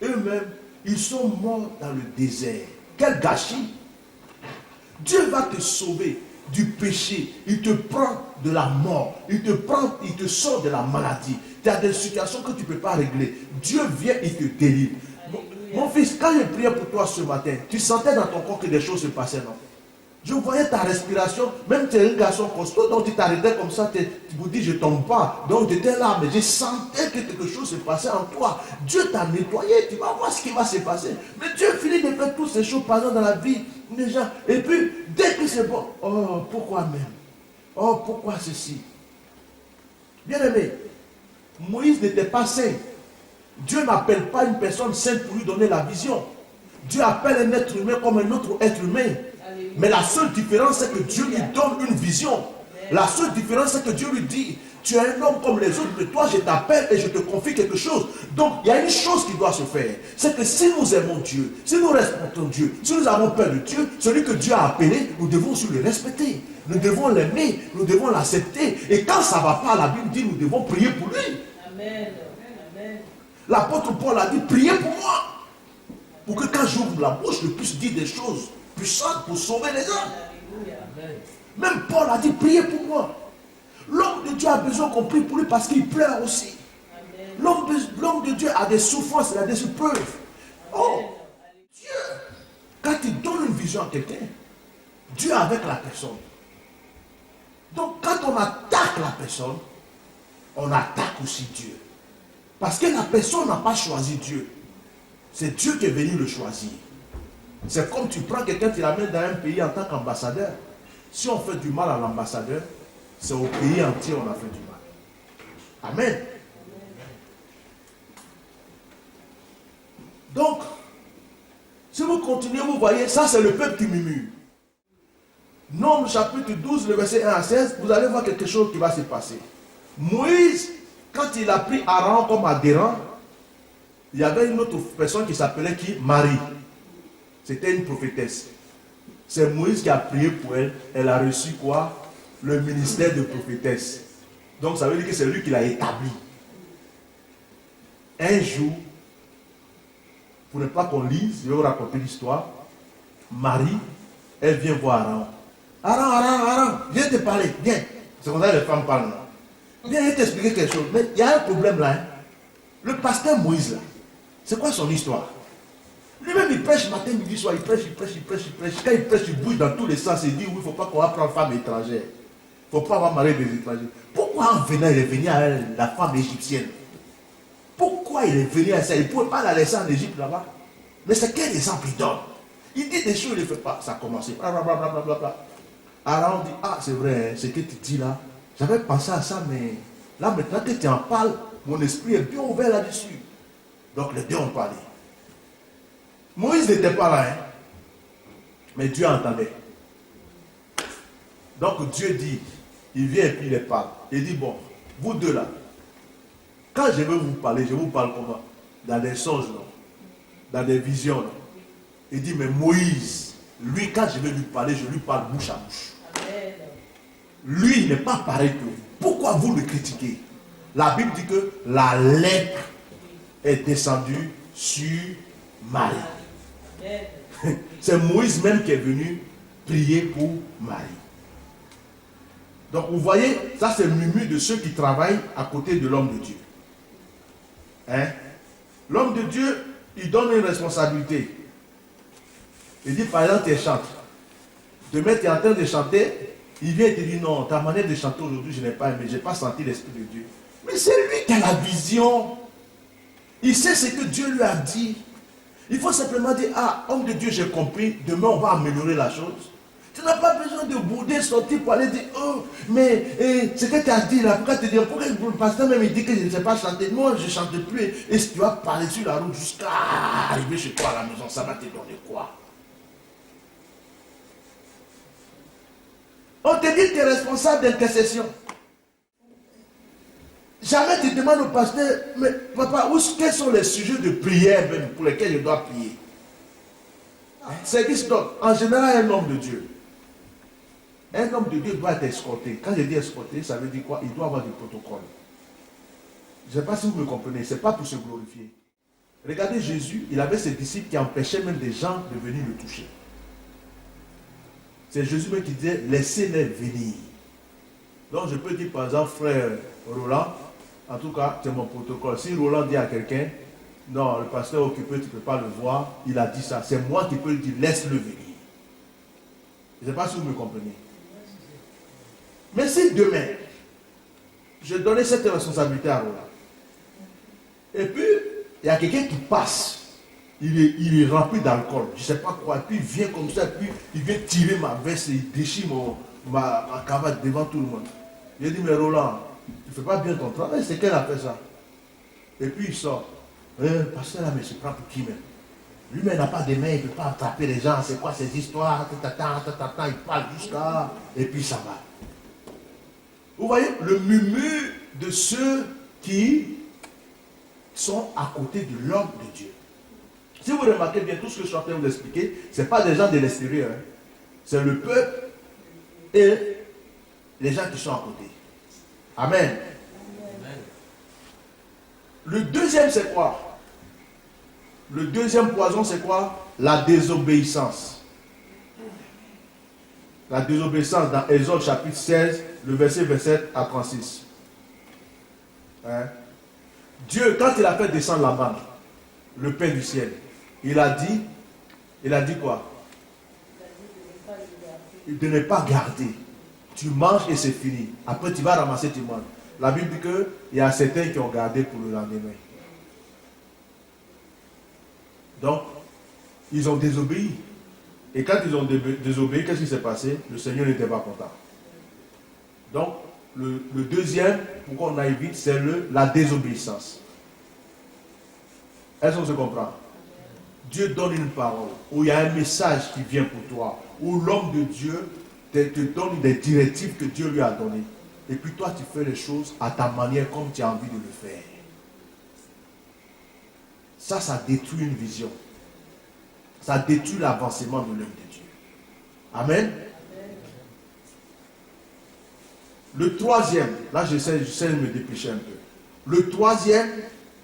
eux-mêmes, ils sont morts dans le désert. Quel gâchis! Dieu va te sauver du péché. Il te prend de la mort. Il te sort de la maladie. Tu as des situations que tu ne peux pas régler. Dieu vient et te délivre. Mon fils, quand je priais pour toi ce matin, tu sentais dans ton corps que des choses se passaient, non? Je voyais ta respiration, même tu es un garçon costaud, donc tu t'arrêtais comme ça, tu vous dis je ne tombe pas. Donc tu étais là, mais je sentais que quelque chose se passait en toi. Dieu t'a nettoyé, tu vas voir ce qui va se passer. Mais Dieu finit de faire toutes ces choses passant dans la vie des gens. Et puis, dès que c'est bon, oh, pourquoi même? Oh, pourquoi ceci? Bien aimé, Moïse n'était pas saint. Dieu n'appelle pas une personne sainte pour lui donner la vision. Dieu appelle un être humain comme un autre être humain. Alléluia. Mais la seule différence, c'est que Dieu lui donne une vision. La seule différence, c'est que Dieu lui dit, tu es un homme comme les autres, mais toi, je t'appelle et je te confie quelque chose. Donc, il y a une chose qui doit se faire. C'est que si nous aimons Dieu, si nous respectons Dieu, si nous avons peur de Dieu, celui que Dieu a appelé, nous devons aussi le respecter. Nous devons l'aimer, nous devons l'accepter. Et quand ça ne va pas, la Bible dit, nous devons prier pour lui. Amen. Amen. L'apôtre Paul a dit, priez pour moi. Pour que quand j'ouvre la bouche, je puisse dire des choses puissantes pour sauver les âmes. Alléluia. Même Paul a dit, priez pour moi. L'homme de Dieu a besoin qu'on prie pour lui parce qu'il pleure aussi. L'homme de Dieu a des souffrances, il a des épreuves. Oh, Dieu, quand il donne une vision à quelqu'un, Dieu est avec la personne. Donc quand on attaque la personne, on attaque aussi Dieu. Parce que la personne n'a pas choisi Dieu. C'est Dieu qui est venu le choisir. C'est comme tu prends quelqu'un, tu l'amènes dans un pays en tant qu'ambassadeur. Si on fait du mal à l'ambassadeur, c'est au pays entier on a fait du mal. Amen. Donc, si vous continuez, vous voyez, ça c'est le peuple qui murmure. Nombre chapitre 12, le verset 1 à 16, vous allez voir quelque chose qui va se passer. Moïse, quand il a pris Aaron comme adhérent, il y avait une autre personne qui s'appelait qui? Marie. C'était une prophétesse. C'est Moïse qui a prié pour elle. Elle a reçu quoi? Le ministère de prophétesse. Donc ça veut dire que c'est lui qui l'a établi. Un jour, pour ne pas qu'on lise, je vais vous raconter l'histoire. Marie, elle vient voir Aaron. Aaron, viens te parler, viens. C'est comme ça que les femmes parlent. Viens t'expliquer quelque chose. Mais il y a un problème là. Hein. Le pasteur Moïse là, c'est quoi son histoire? Lui-même il prêche matin, midi, soir, il prêche. Quand il prêche, il bouge dans tous les sens. Il dit oui, il ne faut pas qu'on va prendre femme étrangère. Il ne faut pas avoir marié des étrangers. Pourquoi en venant, il est venu à la femme égyptienne? Pourquoi il est venu à ça? Il ne pouvait pas la laisser en Égypte là-bas. Mais c'est quel exemple il donne? Il dit des choses, il ne les fait pas. Ça a commencé. Aaron dit, ah c'est vrai, ce que tu dis là, j'avais pensé à ça, mais là maintenant que tu en parles, mon esprit est bien ouvert là-dessus. Donc les deux ont parlé. Moïse n'était pas là, hein? Mais Dieu entendait. Donc Dieu dit, il vient et puis il les parle. Il dit, bon, vous deux là, quand je vais vous parler, je vous parle comment? Dans des songes, non? Dans des visions. Non? Il dit, mais Moïse, lui, quand je vais lui parler, je lui parle bouche à bouche. Amen. Lui, il n'est pas pareil que vous. Pourquoi vous le critiquez? La Bible dit que la lèpre est descendue sur Marie. Amen. C'est Moïse même qui est venu prier pour Marie. Donc vous voyez, ça c'est le murmure de ceux qui travaillent à côté de l'homme de Dieu. Hein? L'homme de Dieu, il donne une responsabilité. Il dit par exemple, tu chantes. Demain, tu es en train de chanter, il vient et te dit non, ta manière de chanter aujourd'hui, je n'ai pas aimé, je n'ai pas senti l'Esprit de Dieu. Mais c'est lui qui a la vision. Il sait ce que Dieu lui a dit. Il faut simplement dire, ah, homme de Dieu, j'ai compris, demain on va améliorer la chose. Tu n'as pas besoin de bouder, sortir pour aller dire, oh, mais ce que tu as dit là, pourquoi tu dis, pourquoi le pasteur même il dit que je ne sais pas chanter, moi je ne chante plus, et si tu vas parler sur la route jusqu'à arriver chez toi à la maison, ça va te donner quoi? On te dit que tu es responsable d'intercession. Jamais tu demandes au pasteur, mais papa, quels sont les sujets de prière même pour lesquels je dois prier? Service d'homme, en général un homme de Dieu. Un homme de Dieu doit être escorté. Quand je dis escorté, ça veut dire quoi? Il doit avoir du protocole. Je ne sais pas si vous me comprenez, ce n'est pas pour se glorifier. Regardez Jésus, il avait ses disciples qui empêchaient même des gens de venir le toucher. C'est Jésus même qui disait, laissez-les venir. Donc je peux dire par exemple, frère Roland, en tout cas, c'est mon protocole. Si Roland dit à quelqu'un, non, le pasteur est occupé, tu ne peux pas le voir, il a dit ça. C'est moi qui peux lui dire, laisse-le venir. Je ne sais pas si vous me comprenez. Mais si demain, je donnais cette responsabilité à Roland, et puis, il y a quelqu'un qui passe, il est rempli d'alcool, je ne sais pas quoi, puis il vient comme ça, puis il vient tirer ma veste, il déchire ma cravate devant tout le monde. Il dit, mais Roland, tu ne fais pas bien ton travail, c'est qu'elle a fait ça. Et puis il sort. Pasteur là, mais c'est pas pour qui même? Lui-même n'a pas de main, il ne peut pas attraper les gens, c'est quoi ces histoires, il parle jusqu'à... Et puis ça va. Vous voyez, le murmure de ceux qui sont à côté de l'homme de Dieu. Si vous remarquez bien, tout ce que je suis en train de vous expliquer, ce n'est pas des gens de l'extérieur. Hein. C'est le peuple et les gens qui sont à côté. Amen. Amen. Le deuxième, c'est quoi? Le deuxième poison, c'est quoi? La désobéissance. La désobéissance dans Exode chapitre 16, le verset 27 à 36. Hein? Dieu, quand il a fait descendre la manne, le pain du ciel, il a dit quoi? De ne pas garder. Tu manges et c'est fini. Après tu vas ramasser, tu manges. La Bible dit qu'il y a certains qui ont gardé pour le lendemain. Donc, ils ont désobéi. Et quand ils ont désobéi, qu'est-ce qui s'est passé? Le Seigneur n'était pas content. Donc, le deuxième, pourquoi on aille vite, c'est la désobéissance. Est-ce qu'on se comprend? Dieu donne une parole, où il y a un message qui vient pour toi, où l'homme de Dieu te donne des directives que Dieu lui a données. Et puis toi, tu fais les choses à ta manière, comme tu as envie de le faire. Ça détruit une vision. Ça détruit l'avancement de l'œuvre de Dieu. Amen. Le troisième, là j'essaie de me dépêcher un peu. Le troisième,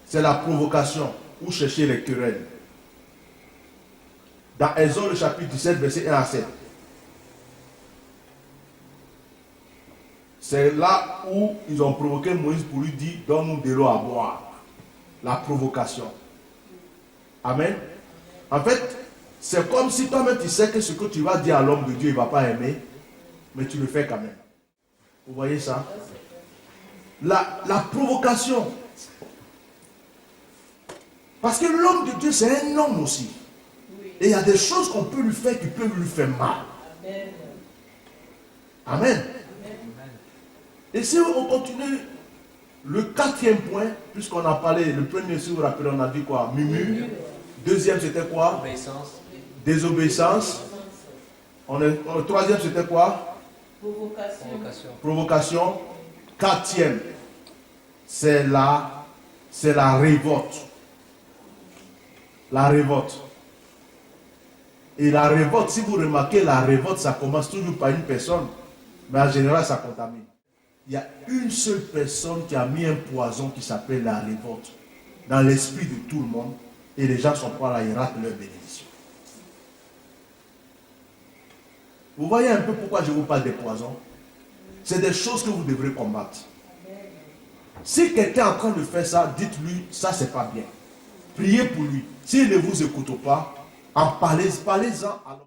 c'est la provocation ou chercher les querelles. Dans Exode le chapitre 17, verset 1 à 7. C'est là où ils ont provoqué Moïse pour lui dire, donne-nous de l'eau à boire. La provocation. Amen. En fait, c'est comme si toi-même tu sais que ce que tu vas dire à l'homme de Dieu, il ne va pas aimer, mais tu le fais quand même. Vous voyez ça? La provocation. Parce que l'homme de Dieu, c'est un homme aussi. Et il y a des choses qu'on peut lui faire qui peuvent lui faire mal. Amen. Et si on continue, le quatrième point, puisqu'on a parlé, le premier, si vous vous rappelez, on a dit quoi? Murmure. Deuxième, c'était quoi? Désobéissance. Le troisième, c'était quoi? Provocation. Quatrième, c'est la révolte. La révolte. Et la révolte, si vous remarquez, la révolte, ça commence toujours par une personne, mais en général, ça contamine. Il y a une seule personne qui a mis un poison qui s'appelle la révolte dans l'esprit de tout le monde, et les gens sont pas là, ils ratent leur bénédiction. Vous voyez un peu pourquoi je vous parle des poisons? C'est des choses que vous devrez combattre. Si quelqu'un est en train de faire ça, dites-lui, ça c'est pas bien. Priez pour lui. S'il ne vous écoute pas, parlez-en à l'homme.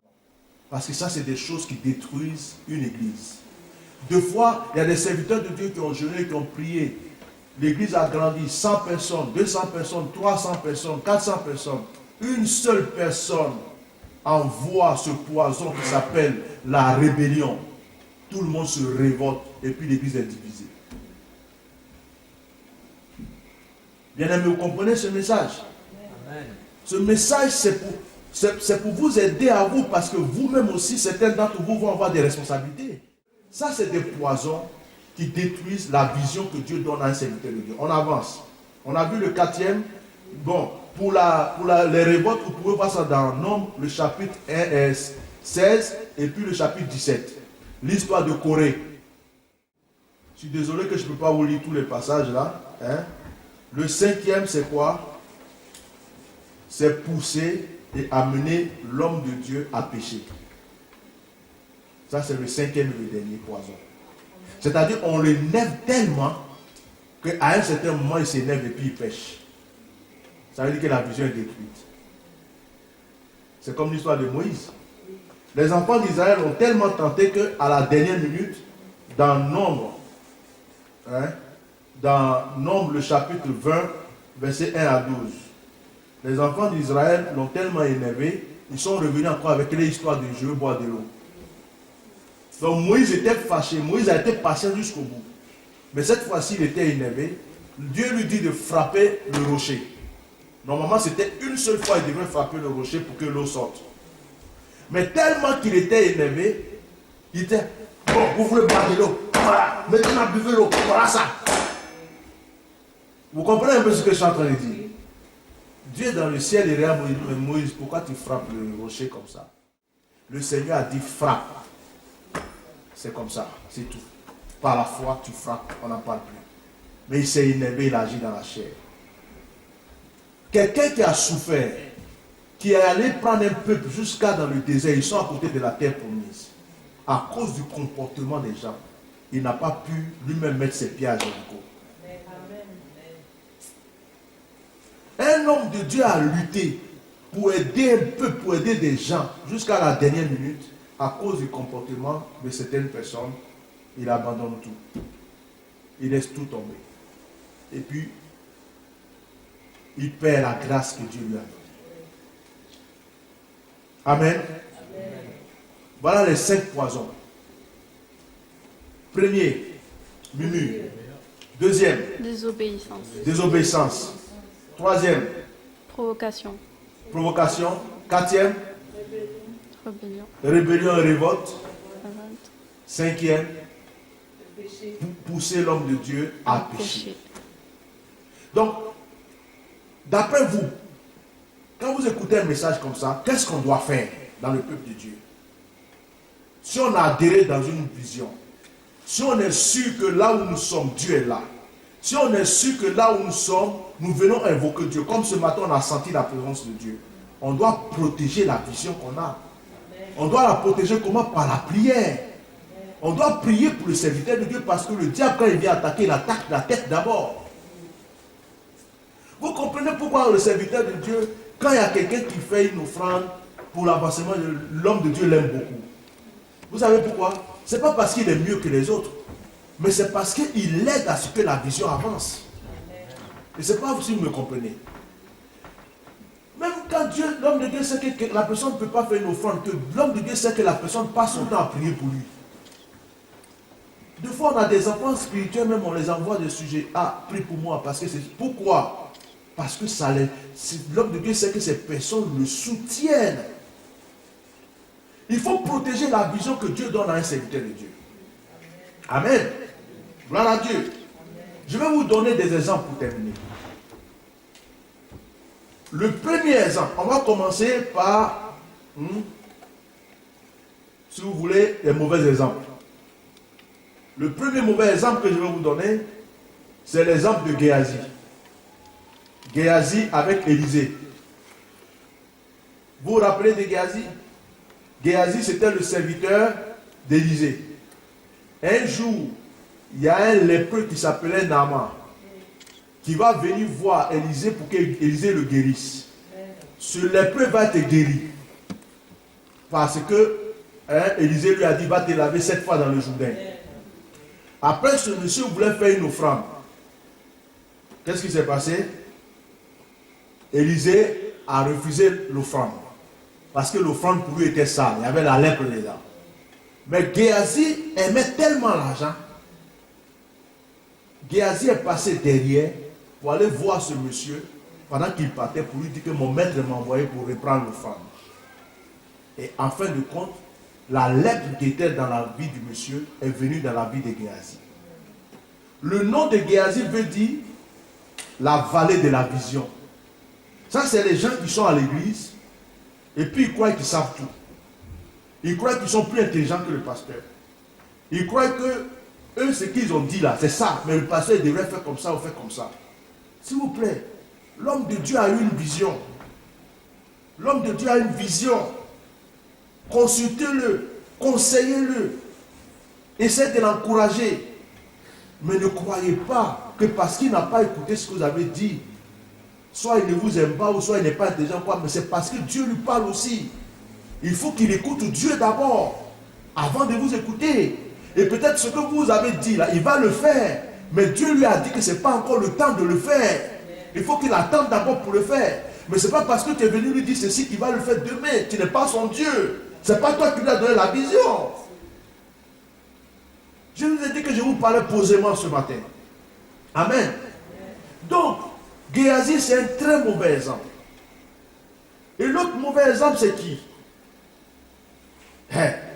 Parce que ça, c'est des choses qui détruisent une église. Deux fois, il y a des serviteurs de Dieu qui ont jeûné, qui ont prié. L'église a grandi, 100 personnes, 200 personnes, 300 personnes, 400 personnes. Une seule personne envoie ce poison qui s'appelle la rébellion. Tout le monde se révolte et puis l'église est divisée. Bien-aimés, vous comprenez ce message? Amen. Ce message, c'est pour vous aider à vous, parce que vous-même aussi, certains d'entre vous vont avoir des responsabilités. Ça, c'est des poisons qui détruisent la vision que Dieu donne à un serviteur de Dieu. On avance. On a vu le quatrième. Bon, pour les révoltes, vous pouvez voir ça dans Nombre, le chapitre 16 et puis le chapitre 17. L'histoire de Corée. Je suis désolé que je ne peux pas vous lire tous les passages là. Hein? Le cinquième, c'est quoi? C'est pousser et amener l'homme de Dieu à pécher. Ça, c'est le cinquième et le dernier poison. C'est-à-dire, on l'énerve tellement qu'à un certain moment, il s'énerve et puis il pêche. Ça veut dire que la vision est détruite. C'est comme l'histoire de Moïse. Les enfants d'Israël ont tellement tenté qu'à la dernière minute, dans Nombre, le chapitre 20, verset 1 à 12, les enfants d'Israël l'ont tellement énervé, ils sont revenus encore avec l'histoire de je veux boire de l'eau. Donc Moïse était fâché, Moïse a été patient jusqu'au bout. Mais cette fois-ci, il était énervé. Dieu lui dit de frapper le rocher. Normalement, c'était une seule fois qu'il devait frapper le rocher pour que l'eau sorte. Mais tellement qu'il était énervé, il était, bon, Bon, vous voulez boire de l'eau. Voilà. Maintenant, buvez l'eau. Voilà ça. Vous comprenez un peu ce que je suis en train de dire? Dieu est dans le ciel et regarde Moïse, pourquoi tu frappes le rocher comme ça? Le Seigneur a dit frappe. C'est comme ça, c'est tout. Par la foi, tu frappes, on n'en parle plus. Mais il s'est énervé, il agit dans la chair. Quelqu'un qui a souffert, qui est allé prendre un peuple jusqu'à dans le désert, ils sont à côté de la terre promise. À cause du comportement des gens, il n'a pas pu lui-même mettre ses pieds à Jéricho. Un homme de Dieu a lutté pour aider un peuple, pour aider des gens jusqu'à la dernière minute. À cause du comportement de certaines personnes, il abandonne tout. Il laisse tout tomber. Et puis, il perd la grâce que Dieu lui a donnée. Amen. Amen. Voilà les 5 poisons. Premier, murmure. Deuxième, désobéissance. Désobéissance. Troisième, Provocation. provocation. Quatrième, Rébellion. rébellion et révolte. Révolte. Cinquième, pousser l'homme de Dieu à pécher. Donc, d'après vous, quand vous écoutez un message comme ça, qu'est-ce qu'on doit faire dans le peuple de Dieu? Si on a adhéré dans une vision, si on est sûr que là où nous sommes, Dieu est là, si on est sûr que là où nous sommes, nous venons invoquer Dieu, comme ce matin on a senti la présence de Dieu, on doit protéger la vision qu'on a. On doit la protéger comment? Par la prière. On doit prier pour le serviteur de Dieu parce que le diable, quand il vient attaquer, il attaque la tête d'abord. Vous comprenez pourquoi le serviteur de Dieu, quand il y a quelqu'un qui fait une offrande pour l'avancement, l'homme de Dieu l'aime beaucoup. Vous savez pourquoi? Ce n'est pas parce qu'il est mieux que les autres, mais c'est parce qu'il aide à ce que la vision avance. Et ce n'est pas si vous me comprenez. Même quand Dieu, l'homme de Dieu sait que la personne ne peut pas faire une offrande, que l'homme de Dieu sait que la personne passe son temps à prier pour lui. Des fois, on a des enfants spirituels, même on les envoie des sujets. Ah, prie pour moi, parce que c'est... Pourquoi? Parce que l'homme de Dieu sait que ces personnes le soutiennent. Il faut protéger la vision que Dieu donne à un serviteur de Dieu. Amen. Gloire à Dieu. Je vais vous donner des exemples pour terminer. Le premier exemple, on va commencer par, si vous voulez, les mauvais exemples. Le premier mauvais exemple que je vais vous donner, c'est l'exemple de Géasi. Géasi avec Élisée. Vous vous rappelez de Géasi? Géasi, c'était le serviteur d'Élisée. Un jour, il y a un lépreux qui s'appelait Naaman, qui va venir voir Élisée pour qu'Élisée le guérisse. Ce lépreux va être guéri. Parce que Élisée lui a dit, va te laver 7 fois dans le Jourdain. Après, ce monsieur voulait faire une offrande. Qu'est-ce qui s'est passé? Élisée a refusé l'offrande. Parce que l'offrande pour lui était sale. Il y avait la lèpre dedans. Mais Géasi aimait tellement l'argent. Géasi est passé derrière pour aller voir ce monsieur pendant qu'il partait pour lui dire que mon maître m'a envoyé pour reprendre l'offrande. Et en fin de compte, la lèpre qui était dans la vie du monsieur est venue dans la vie de Géasi. Le nom de Géasi veut dire la vallée de la vision. Ça, c'est les gens qui sont à l'église et puis ils croient qu'ils savent tout. Ils croient qu'ils sont plus intelligents que le pasteur. Ils croient que eux, ce qu'ils ont dit là, c'est ça. Mais le pasteur il devrait faire comme ça ou faire comme ça. S'il vous plaît, l'homme de Dieu a eu une vision. L'homme de Dieu a une vision. Consultez-le, conseillez-le, essayez de l'encourager. Mais ne croyez pas que parce qu'il n'a pas écouté ce que vous avez dit, soit il ne vous aime pas ou soit il n'est pas intelligent, mais c'est parce que Dieu lui parle aussi. Il faut qu'il écoute Dieu d'abord, avant de vous écouter. Et peut-être ce que vous avez dit là, il va le faire. Mais Dieu lui a dit que ce n'est pas encore le temps de le faire. Il faut qu'il attende d'abord pour le faire. Mais ce n'est pas parce que tu es venu lui dire ceci qu'il va le faire demain. Tu n'es pas son Dieu. Ce n'est pas toi qui lui as donné la vision. Je vous ai dit que je vous parlais posément ce matin. Amen. Donc, Géasi, c'est un très mauvais exemple. Et l'autre mauvais exemple, c'est qui?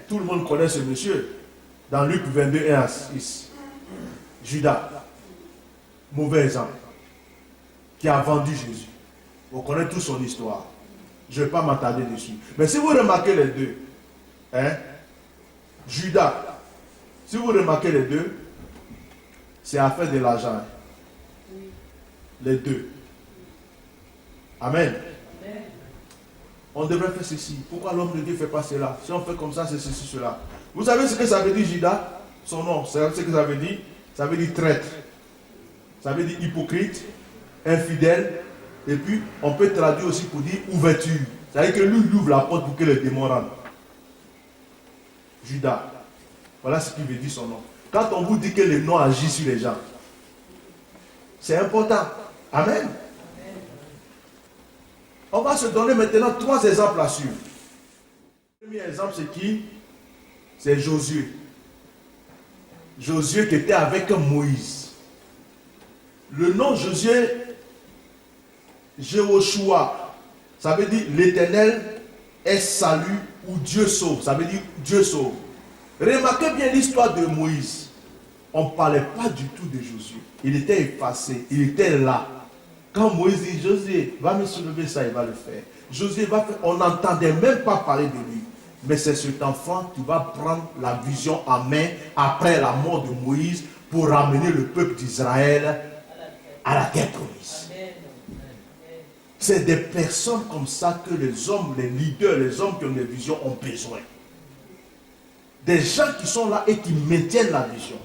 Tout le monde connaît ce monsieur. Dans Luc 22, 1 à 6. Judas, mauvais exemple, qui a vendu Jésus. Vous connaissez toute son histoire. Je ne vais pas m'attarder dessus. Mais si vous remarquez les deux, hein, Judas, si vous remarquez les deux, c'est affaire de l'argent. Les deux. Amen. On devrait faire ceci. Pourquoi l'homme de Dieu ne fait pas cela? Si on fait comme ça, c'est ceci, cela. Vous savez ce que ça veut dire, Judas? Son nom, c'est ce que ça veut dire? Ça veut dire traître. Ça veut dire hypocrite, infidèle. Et puis, on peut traduire aussi pour dire ouverture. C'est-à-dire que lui, il ouvre la porte pour que les démons rentrent. Judas. Voilà ce qu'il veut dire son nom. Quand on vous dit que le nom agit sur les gens, c'est important. Amen. On va se donner maintenant 3 exemples à suivre. Le premier exemple, c'est qui? C'est Josué. Josué qui était avec Moïse. Le nom Josué, Jéhoshua, ça veut dire l'Éternel est salut ou Dieu sauve. Ça veut dire Dieu sauve. Remarquez bien l'histoire de Moïse. On ne parlait pas du tout de Josué. Il était effacé, il était là. Quand Moïse dit, Josué, va me soulever ça, il va le faire. Josué va faire, on n'entendait même pas parler de lui. Mais c'est cet enfant qui va prendre la vision en main après la mort de Moïse pour ramener le peuple d'Israël à la terre promise. C'est des personnes comme ça que les hommes, les leaders, les hommes qui ont des visions ont besoin. Des gens qui sont là et qui maintiennent la vision.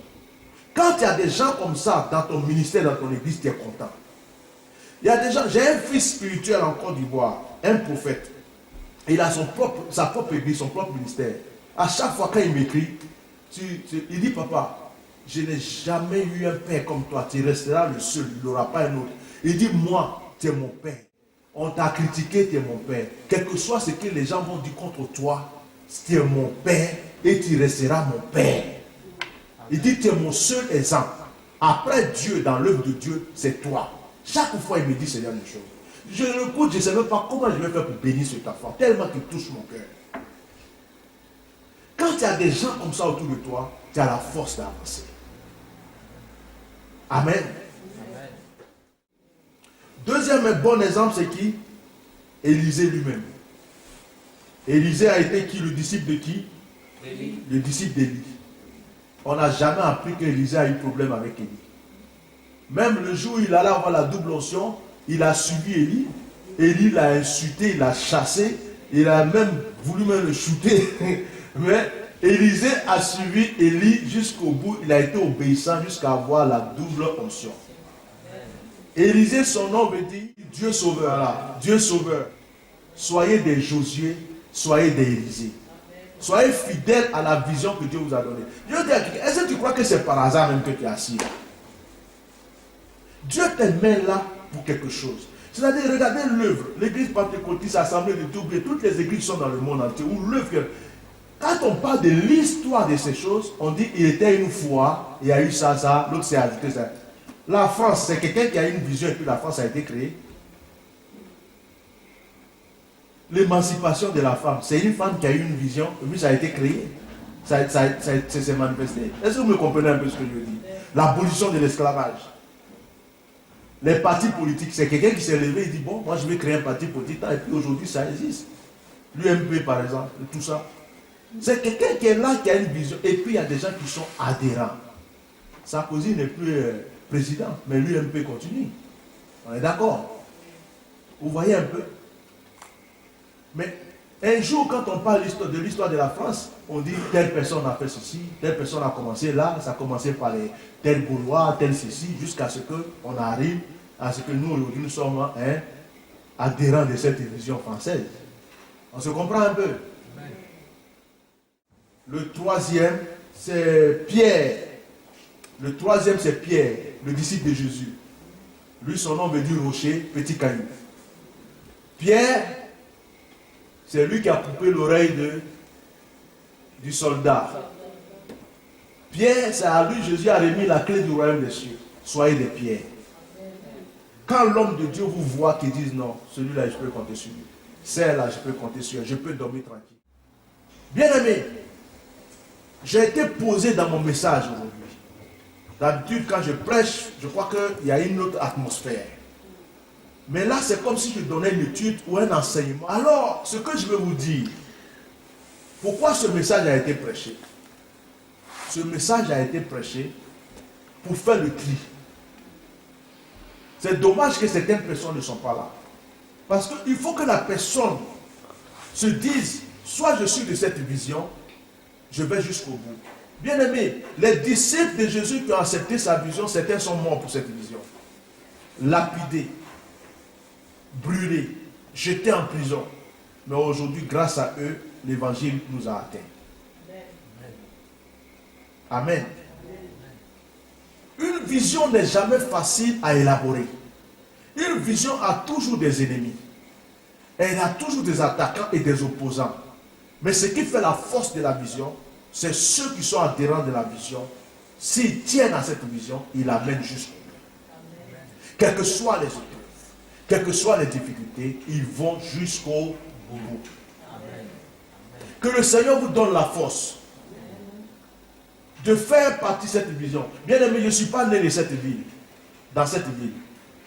Quand il y a des gens comme ça dans ton ministère, dans ton église, tu es content. Il y a des gens, j'ai un fils spirituel en Côte d'Ivoire, un prophète. Il a sa propre église, son propre ministère. À chaque fois quand il m'écrit, il dit, papa, je n'ai jamais eu un père comme toi, tu resteras le seul, il n'y aura pas un autre. Il dit, moi, tu es mon père. On t'a critiqué, tu es mon père. Quel que soit ce que les gens vont dire contre toi, tu es mon père et tu resteras mon père. Il dit, tu es mon seul exemple. Après Dieu, dans l'œuvre de Dieu, c'est toi. Chaque fois, il me dit, Seigneur, une chose. Je l'écoute, je ne sais même pas comment je vais faire pour bénir cet enfant, tellement qu'il touche mon cœur. Quand il y a des gens comme ça autour de toi, tu as la force d'avancer. Amen. Deuxième bon exemple, c'est qui? Élisée lui-même. Élisée a été qui? Le disciple de qui? Élie. Le disciple d'Élie. On n'a jamais appris qu'Élisée a eu problème avec Élie. Même le jour où il allait avoir la double onction, il a suivi Élie. Élie l'a insulté, il l'a chassé. Il a même voulu le shooter. Mais Élisée a suivi Élie jusqu'au bout. Il a été obéissant jusqu'à avoir la double onction. Élisée, son nom veut dire Dieu sauveur. Là. Dieu sauveur. Soyez des Josué, soyez des Élisée. Soyez fidèles à la vision que Dieu vous a donnée. Est-ce que tu crois que c'est par hasard même que tu es assis là? Dieu te met là pour quelque chose. C'est-à-dire, regardez l'œuvre. L'église pentecôtiste, l'assemblée de Toubré, toutes les églises sont dans le monde entier. Où l'œuvre. Quand on parle de l'histoire de ces choses, on dit il était une fois, il y a eu ça, l'autre s'est ajouté ça. La France, c'est quelqu'un qui a une vision et puis la France a été créée. L'émancipation de la femme, c'est une femme qui a eu une vision et puis ça a été créé. Ça s'est manifesté. Est-ce que vous me comprenez un peu ce que je dis? L'abolition de l'esclavage. Les partis politiques, c'est quelqu'un qui s'est levé et dit, bon, moi je vais créer un parti politique, et puis aujourd'hui ça existe. L'UMP par exemple, tout ça. C'est quelqu'un qui est là, qui a une vision, et puis il y a des gens qui sont adhérents. Sarkozy n'est plus président, mais l'UMP continue. On est d'accord? Vous voyez un peu? Mais un jour, quand on parle de l'histoire de la France, on dit telle personne a fait ceci, telle personne a commencé là, ça a commencé par les tel Gaulois, tel ceci, jusqu'à ce qu'on arrive à ce que nous, aujourd'hui, nous sommes adhérents de cette vision française. On se comprend un peu? Le troisième, c'est Pierre. Le troisième, c'est Pierre, le disciple de Jésus. Lui, son nom veut dire rocher, petit caillou. Pierre, c'est lui qui a coupé l'oreille du soldat. Pierre, c'est à lui, Jésus a remis la clé du royaume des cieux. Soyez des pierres. Quand l'homme de Dieu vous voit qui dit non, celui-là, je peux compter sur lui. Celle-là, je peux compter sur elle. Je peux dormir tranquille. Bien-aimé, J'ai été posé dans mon message aujourd'hui. D'habitude, quand je prêche, je crois qu'il y a une autre atmosphère. Mais là, c'est comme si je donnais une étude ou un enseignement. Alors, ce que je veux vous dire, pourquoi ce message a été prêché? Ce message a été prêché pour faire le tri. C'est dommage que certaines personnes ne sont pas là. Parce qu'il faut que la personne se dise, soit je suis de cette vision, je vais jusqu'au bout. Bien aimé, les disciples de Jésus qui ont accepté sa vision, certains sont morts pour cette vision. Lapidés, brûlés, jetés en prison. Mais aujourd'hui, grâce à eux, l'évangile nous a atteints. Amen. Une vision n'est jamais facile à élaborer. Une vision a toujours des ennemis. Elle a toujours des attaquants et des opposants. Mais ce qui fait la force de la vision, c'est ceux qui sont adhérents de la vision. S'ils tiennent à cette vision, ils l'amènent jusqu'au bout. Quelles que soient les épreuves, quelles que soient les difficultés, ils vont jusqu'au bout. Que le Seigneur vous donne la force de faire partie de cette vision. Bien aimé, je ne suis pas né de cette ville, dans cette ville.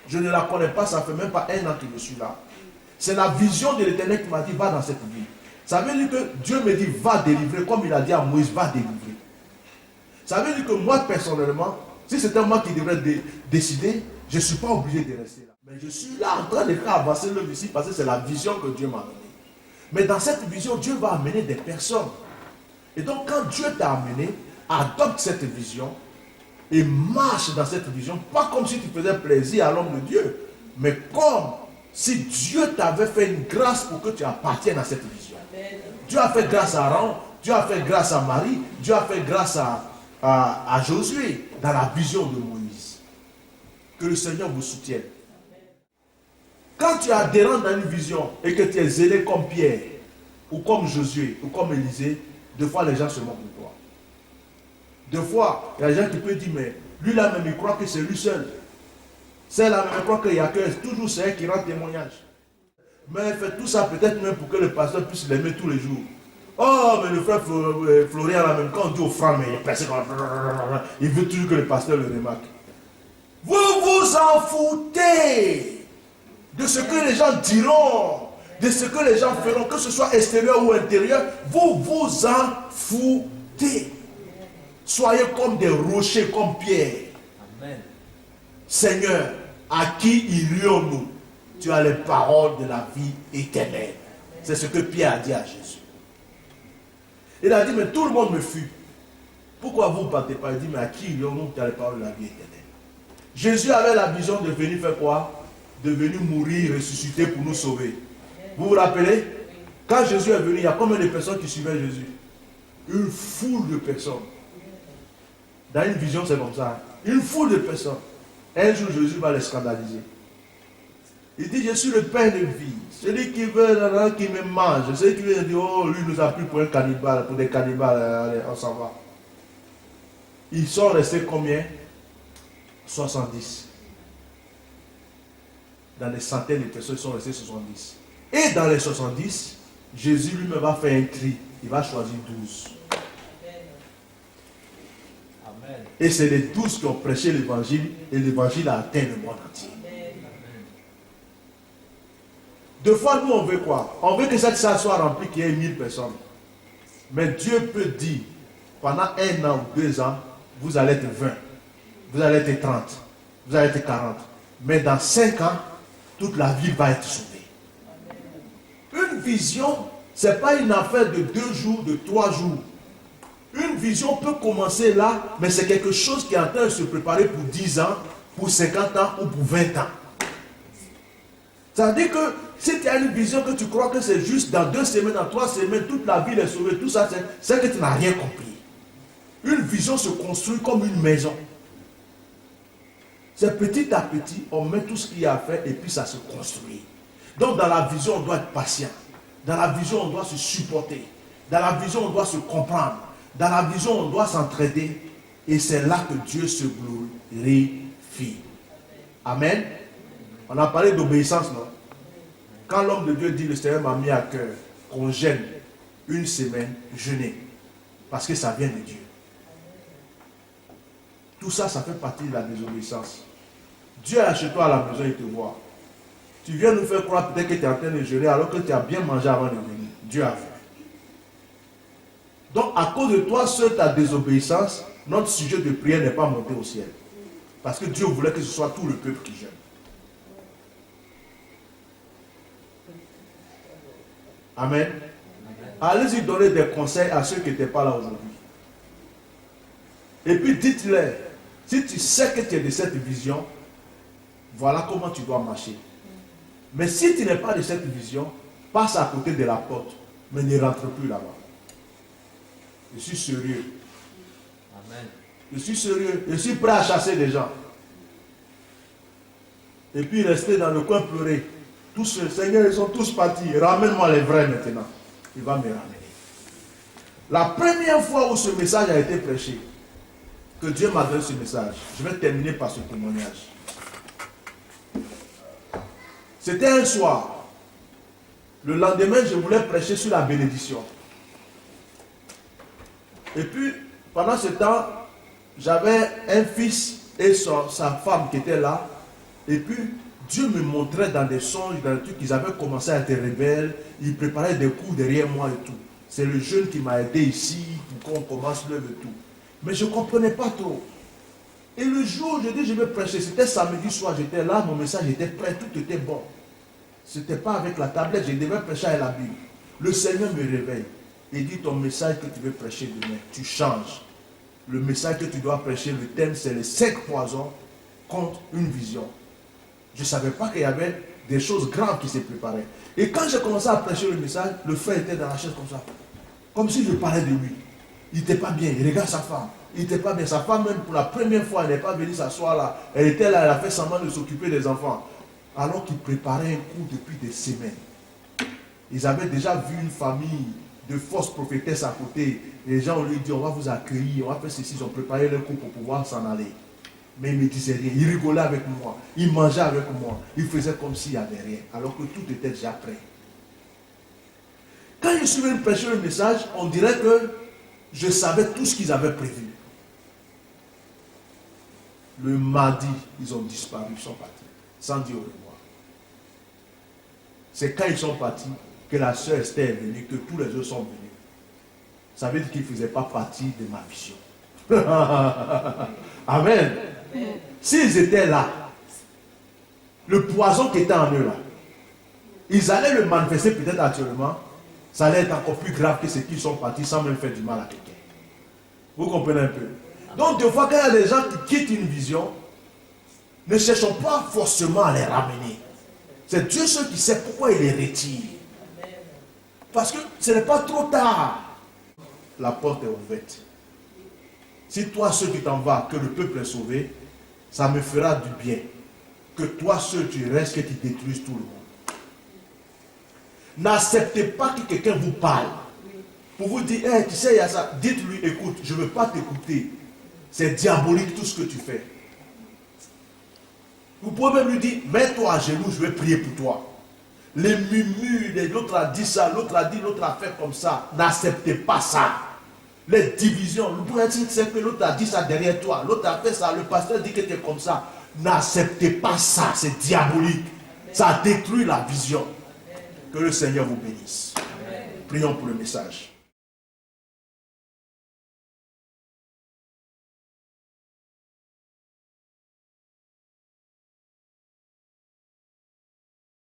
Je ne la connais pas, ça ne fait même pas un an que je suis là. C'est la vision de l'Éternel qui m'a dit, va dans cette ville. Ça veut dire que Dieu me dit, va délivrer, comme il a dit à Moïse, va délivrer. Ça veut dire que moi, personnellement, si c'était moi qui devrais décider, je ne suis pas obligé de rester là. Mais je suis là en train de faire avancer l'œuvre ici, parce que c'est la vision que Dieu m'a donnée. Mais dans cette vision, Dieu va amener des personnes. Et donc, quand Dieu t'a amené, adopte cette vision et marche dans cette vision, pas comme si tu faisais plaisir à l'homme de Dieu, mais comme si Dieu t'avait fait une grâce pour que tu appartiennes à cette vision. Dieu a fait grâce à Aaron, Dieu a fait grâce à Marie, Dieu a fait grâce à Josué dans la vision de Moïse. Que le Seigneur vous soutienne. Quand tu es adhérent dans une vision et que tu es zélé comme Pierre, ou comme Josué, ou comme Élisée, des fois les gens se moquent de toi. Des fois, il y a des gens qui peuvent dire, mais lui là même, il croit que c'est lui seul. Celle-là même, il croit qu'il y a que toujours c'est elle qui rend témoignage. Mais elle fait tout ça peut-être même pour que le pasteur puisse l'aimer tous les jours. Oh, mais le frère Florian là même, quand on dit au frère, mais il est placé comme... Il veut toujours que le pasteur le remarque. Vous vous en foutez de ce que les gens diront, de ce que les gens feront, que ce soit extérieur ou intérieur, vous vous en foutez. Soyez comme des rochers, comme Pierre. Amen. Seigneur, à qui irions-nous? Tu as les paroles de la vie éternelle. C'est ce que Pierre a dit à Jésus. Il a dit, mais tout le monde me fuit. Pourquoi vous ne battez pas? Il dit, mais à qui irions-nous? Tu as les paroles de la vie éternelle. Jésus avait la vision de venir faire quoi? De venir mourir, ressusciter pour nous sauver. Vous vous rappelez? Quand Jésus est venu, il y a combien de personnes qui suivaient Jésus? Une foule de personnes. Dans une vision, c'est comme ça. Une foule de personnes. Un jour, Jésus va les scandaliser. Il dit, je suis le pain de vie. Celui qui veut, qui me mange. Celui qui veut dire, oh, lui nous a pris pour un cannibale, pour des cannibales. Allez, on s'en va. Ils sont restés combien? 70. Dans des centaines de personnes, ils sont restés 70. Et dans les 70, Jésus lui-même va faire un tri. Il va choisir 12. Amen. Et c'est les 12 qui ont prêché l'évangile. Et l'évangile a atteint le monde entier. Deux fois, nous, on veut quoi? On veut que cette salle soit remplie, qu'il y ait 1000 personnes. Mais Dieu peut dire, pendant 1 an ou 2 ans, vous allez être 20. Vous allez être 30. Vous allez être 40. Mais dans 5 ans, toute la ville va être sauvée. Une vision, ce n'est pas une affaire de 2 jours, de 3 jours. Une vision peut commencer là, mais c'est quelque chose qui est en train de se préparer pour 10 ans, pour 50 ans ou pour 20 ans. Ça veut dire que si tu as une vision que tu crois que c'est juste dans 2 semaines, dans 3 semaines, toute la ville est sauvée, tout ça, c'est que tu n'as rien compris. Une vision se construit comme une maison. C'est petit à petit, on met tout ce qu'il y a à faire et puis ça se construit. Donc dans la vision, on doit être patient. Dans la vision, on doit se supporter. Dans la vision, on doit se comprendre. Dans la vision, on doit s'entraider. Et c'est là que Dieu se glorifie. Amen. On a parlé d'obéissance, non? Quand l'homme de Dieu dit, le Seigneur m'a mis à cœur qu'on gêne 1 semaine, jeûner. Parce que ça vient de Dieu. Tout ça, ça fait partie de la désobéissance. Dieu est chez toi à la maison, il te voit. Tu viens nous faire croire peut-être que tu es en train de jeûner alors que tu as bien mangé avant de venir. Dieu a vu. Donc, à cause de toi, seule ta désobéissance, notre sujet de prière n'est pas monté au ciel. Parce que Dieu voulait que ce soit tout le peuple qui jeûne. Amen. Allez-y donner des conseils à ceux qui n'étaient pas là aujourd'hui. Et puis dites-leur, si tu sais que tu es de cette vision, voilà comment tu dois marcher. Mais si tu n'es pas de cette vision, passe à côté de la porte, mais ne rentre plus là-bas. Je suis sérieux. Amen. Je suis sérieux. Je suis prêt à chasser des gens. Et puis rester dans le coin pleurer. Tous ceux, Seigneur, ils sont tous partis. Ramène-moi les vrais maintenant. Il va me ramener. La première fois où ce message a été prêché, que Dieu m'a donné ce message, je vais terminer par ce témoignage. C'était un soir. Le lendemain, je voulais prêcher sur la bénédiction. Et puis, pendant ce temps, j'avais un fils et sa femme qui étaient là. Et puis, Dieu me montrait dans des songes, dans des trucs qu'ils avaient commencé à être rebelles. Ils préparaient des coups derrière moi et tout. C'est le jeune qui m'a aidé ici pour qu'on commence l'œuvre et tout. Mais je ne comprenais pas trop. Et le jour où je dis je vais prêcher, c'était samedi soir, j'étais là, mon message était prêt, tout était bon. Ce n'était pas avec la tablette, je devais prêcher avec la Bible. Le Seigneur me réveille et dit ton message que tu veux prêcher demain, tu changes. Le message que tu dois prêcher, le thème c'est les 5 poisons contre une vision. Je ne savais pas qu'il y avait des choses graves qui se préparaient. Et quand j'ai commencé à prêcher le message, le frère était dans la chaise comme ça. Comme si je parlais de lui. Il n'était pas bien, il regarde sa femme. Il n'était pas bien. Sa femme, même pour la première fois, elle n'est pas venue s'asseoir là. Elle était là, elle a fait semblant de s'occuper des enfants. Alors qu'ils préparaient un coup depuis des semaines. Ils avaient déjà vu une famille de fausses prophétesses à côté. Les gens, on lui dit, on va vous accueillir, on va faire ceci. Ils ont préparé leur coup pour pouvoir s'en aller. Mais il ne me disait rien. Il rigolait avec moi. Il mangeait avec moi. Il faisait comme s'il n'y avait rien. Alors que tout était déjà prêt. Quand je suis venu prêcher le message, on dirait que je savais tout ce qu'ils avaient prévu. Le mardi, ils ont disparu, ils sont partis, sans dire au revoir. C'est quand ils sont partis que la sœur Esther est venue, que tous les autres sont venus. Ça veut dire qu'ils ne faisaient pas partie de ma vision. Amen. S'ils étaient là, le poison qui était en eux là, ils allaient le manifester peut-être actuellement, ça allait être encore plus grave que ceux qui sont partis sans même faire du mal à quelqu'un. Vous comprenez un peu? Donc des fois quand il y a des gens qui quittent une vision, ne cherchons pas forcément à les ramener. C'est Dieu seul qui sait pourquoi il les retire. Parce que ce n'est pas trop tard. La porte est ouverte. Si toi seul tu t'en vas, que le peuple est sauvé, ça me fera du bien. Que toi seul tu restes, que tu détruises tout le monde. N'acceptez pas que quelqu'un vous parle. Pour vous dire, hey, tu sais, il y a ça. Dites-lui, écoute, je ne veux pas t'écouter. C'est diabolique tout ce que tu fais. Vous pouvez même lui dire, mets-toi à genoux, je vais prier pour toi. Les murmures, l'autre a dit ça, l'autre a dit, l'autre a fait comme ça. N'acceptez pas ça. Les divisions, le point c'est que l'autre a dit ça derrière toi, l'autre a fait ça, le pasteur dit que tu es comme ça. N'acceptez pas ça, c'est diabolique. Ça détruit la vision. Que le Seigneur vous bénisse. Prions pour le message.